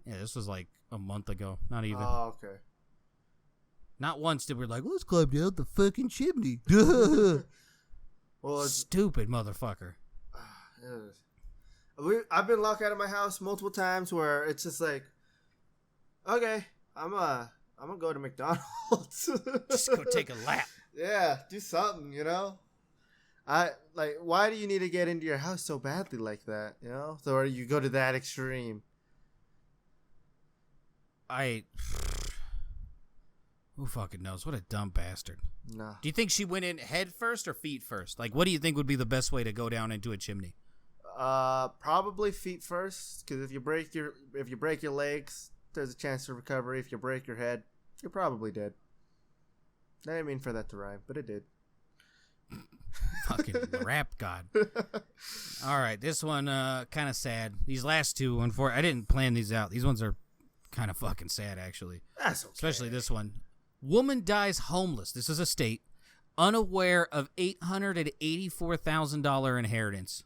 Yeah, this was like a month ago. Not even. Oh, okay. Not once did we like, let's climb down the fucking chimney. Well, stupid motherfucker. I've been locked out of my house multiple times where it's just like, okay, I'm gonna go to McDonald's. Just go take a lap. Yeah, do something, you know. Why do you need to get into your house so badly like that, you know? So or you go to that extreme. Who fucking knows? What a dumb bastard. No. Do you think she went in head first or feet first? Like, what do you think would be the best way to go down into a chimney? Probably feet first, because if you break your legs, there's a chance of recovery. If you break your head, you're probably dead. I didn't mean for that to rhyme, but it did. Fucking rap god. All right, this one kind of sad. These last two, I didn't plan these out. These ones are kind of fucking sad, actually. That's okay. Especially this one. Woman dies homeless. This is a state. Unaware of $884,000 inheritance.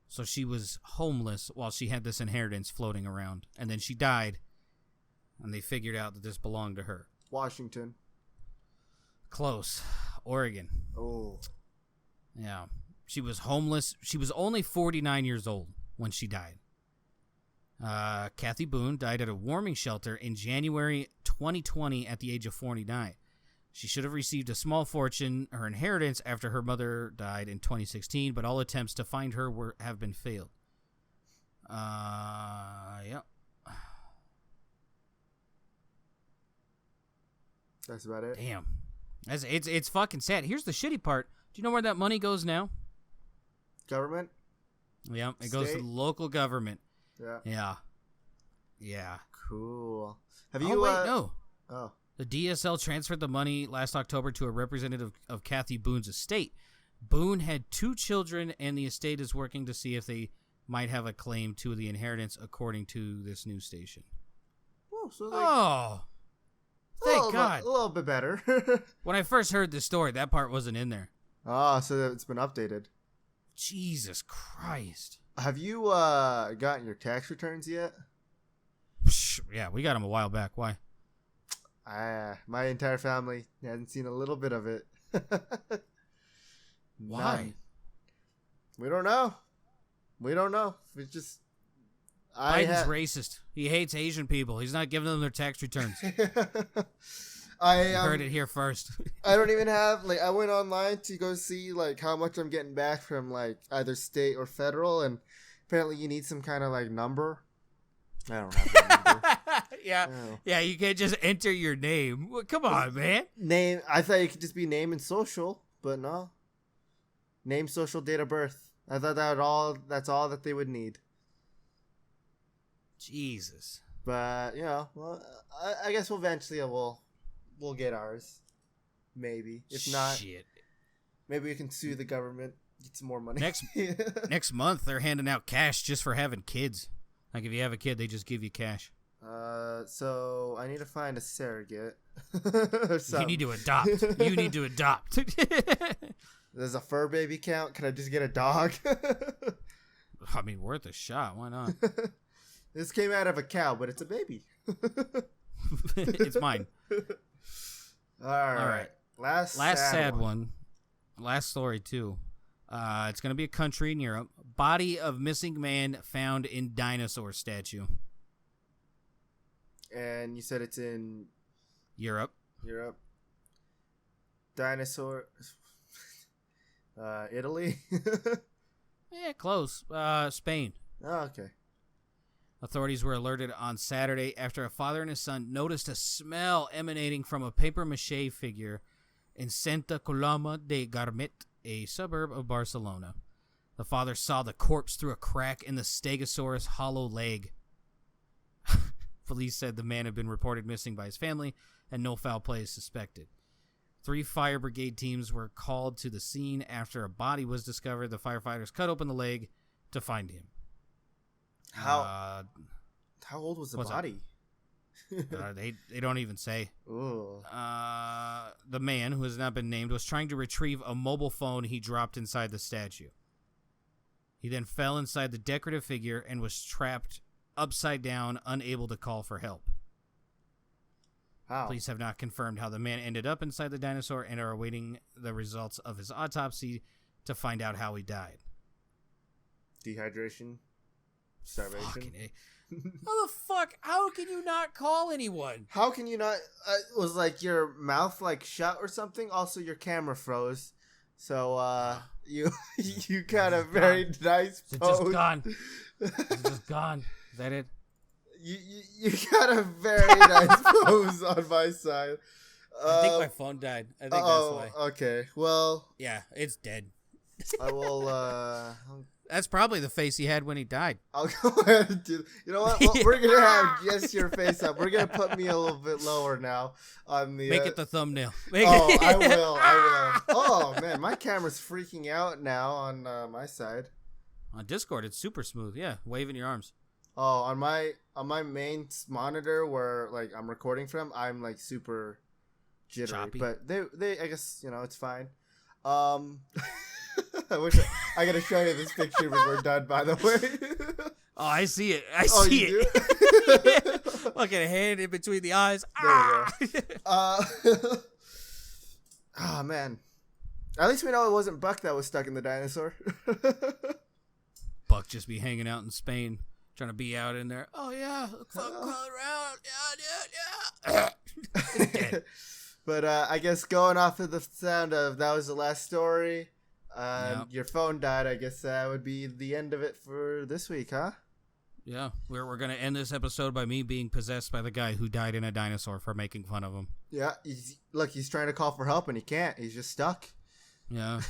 So she was homeless while she had this inheritance floating around. And then she died. And they figured out that this belonged to her. Washington. Close. Oregon. Oh. Yeah. She was homeless. She was only 49 years old when she died. Kathy Boone died at a warming shelter in January 2020 at the age of 49. She should have received a small fortune, her inheritance, after her mother died in 2016, but all attempts to find her have been failed. Yeah. That's about it. Damn. It's fucking sad. Here's the shitty part. Do you know where that money goes now? Government? Yeah, it goes to the local government. Yeah. Yeah. Cool. Have you? Oh, wait, no. Oh. The DSL transferred the money last October to a representative of Kathy Boone's estate. Boone had 2 children, and the estate is working to see if they might have a claim to the inheritance, according to this news station. Oh, so thank God. A little bit better. When I first heard this story, that part wasn't in there. Oh, so it's been updated. Jesus Christ. Have you gotten your tax returns yet? Yeah, we got them a while back. Why? My entire family hasn't seen a little bit of it. Why? None. We don't know. It's just Biden's racist. He hates Asian people. He's not giving them their tax returns. I heard it here first. I don't even have I went online to go see how much I'm getting back from either state or federal, and apparently you need some kind of number. I don't have that number. Yeah, you can't just enter your name. Well, come on, man. Name. I thought it could just be name and social, but no. Name, social, date of birth. I thought that's all that they would need. Jesus. But well, I guess eventually we'll get ours. Maybe. If not, shit. Maybe we can sue the government, get some more money. Next month they're handing out cash just for having kids. If you have a kid, they just give you cash. So I need to find a surrogate. You need to adopt. Does a fur baby count? Can I just get a dog? I mean, worth a shot. Why not? This came out of a cow, but it's a baby. It's mine. All right. Last sad one. Last story, too. It's going to be a country in Europe. Body of missing man found in dinosaur statue. And you said it's in... Europe. Dinosaur... Italy? Yeah, close. Spain. Oh, okay. Authorities were alerted on Saturday after a father and his son noticed a smell emanating from a papier-mâché figure in Santa Coloma de Gramenet, a suburb of Barcelona. The father saw the corpse through a crack in the Stegosaurus hollow leg. Police said the man had been reported missing by his family and no foul play is suspected. 3 fire brigade teams were called to the scene after a body was discovered. The firefighters cut open the leg to find him. How old was the body? They don't even say. Ooh. The man, who has not been named, was trying to retrieve a mobile phone he dropped inside the statue. He then fell inside the decorative figure and was trapped upside down, unable to call for help. How? Police have not confirmed how the man ended up inside the dinosaur and are awaiting the results of his autopsy to find out how he died. Dehydration? Starvation? How the fuck? How can you not call anyone? How can you not? Was your mouth shut or something? Also, your camera froze. So you got a very nice pose. It's just gone. It's just gone. Is that it? You got a very nice pose on my side. I think my phone died. I think that's why. Okay. Well. Yeah, it's dead. I will. That's probably the face he had when he died. I'll go ahead and do. You know what? Well, we're gonna have just your face up. We're gonna put me a little bit lower now on the. Make it the thumbnail. I will. Oh man, my camera's freaking out now on my side. On Discord, it's super smooth. Yeah, waving your arms. Oh, on my main monitor where I'm recording from, I'm super jittery. Choppy. But they I guess it's fine. I wish I gotta show you this picture when we're done. By the way. Oh, I see it. I see it. Fucking hand in between the eyes. There we go. Oh man. At least we know it wasn't Buck that was stuck in the dinosaur. Buck just be hanging out in Spain, trying to be out in there. Oh yeah, fuck around. Yeah. But I guess going off of the sound of that was the last story. Yep. Your phone died. I guess that would be the end of it for this week, huh? Yeah, we're gonna end this episode by me being possessed by the guy who died in a dinosaur for making fun of him. Yeah, he's trying to call for help and he can't. He's just stuck. Yeah.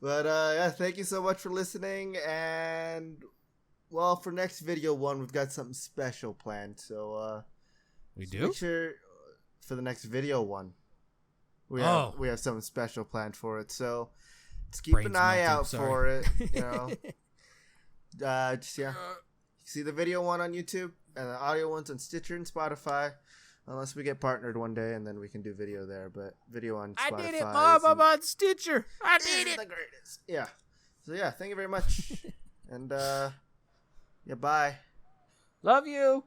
But yeah, thank you so much for listening. And well, for next video one, we've got something special planned. So we do. Make sure for the next video one, we have something special planned for it. So let's keep Brain's an eye melting, out sorry. for it. You know, just see the video one on YouTube and the audio ones on Stitcher and Spotify. Unless we get partnered one day, and then we can do video there. But video on Spotify. I did it, Mom. I'm on Stitcher. I did it. The greatest. Yeah. So yeah, thank you very much. And yeah, bye. Love you.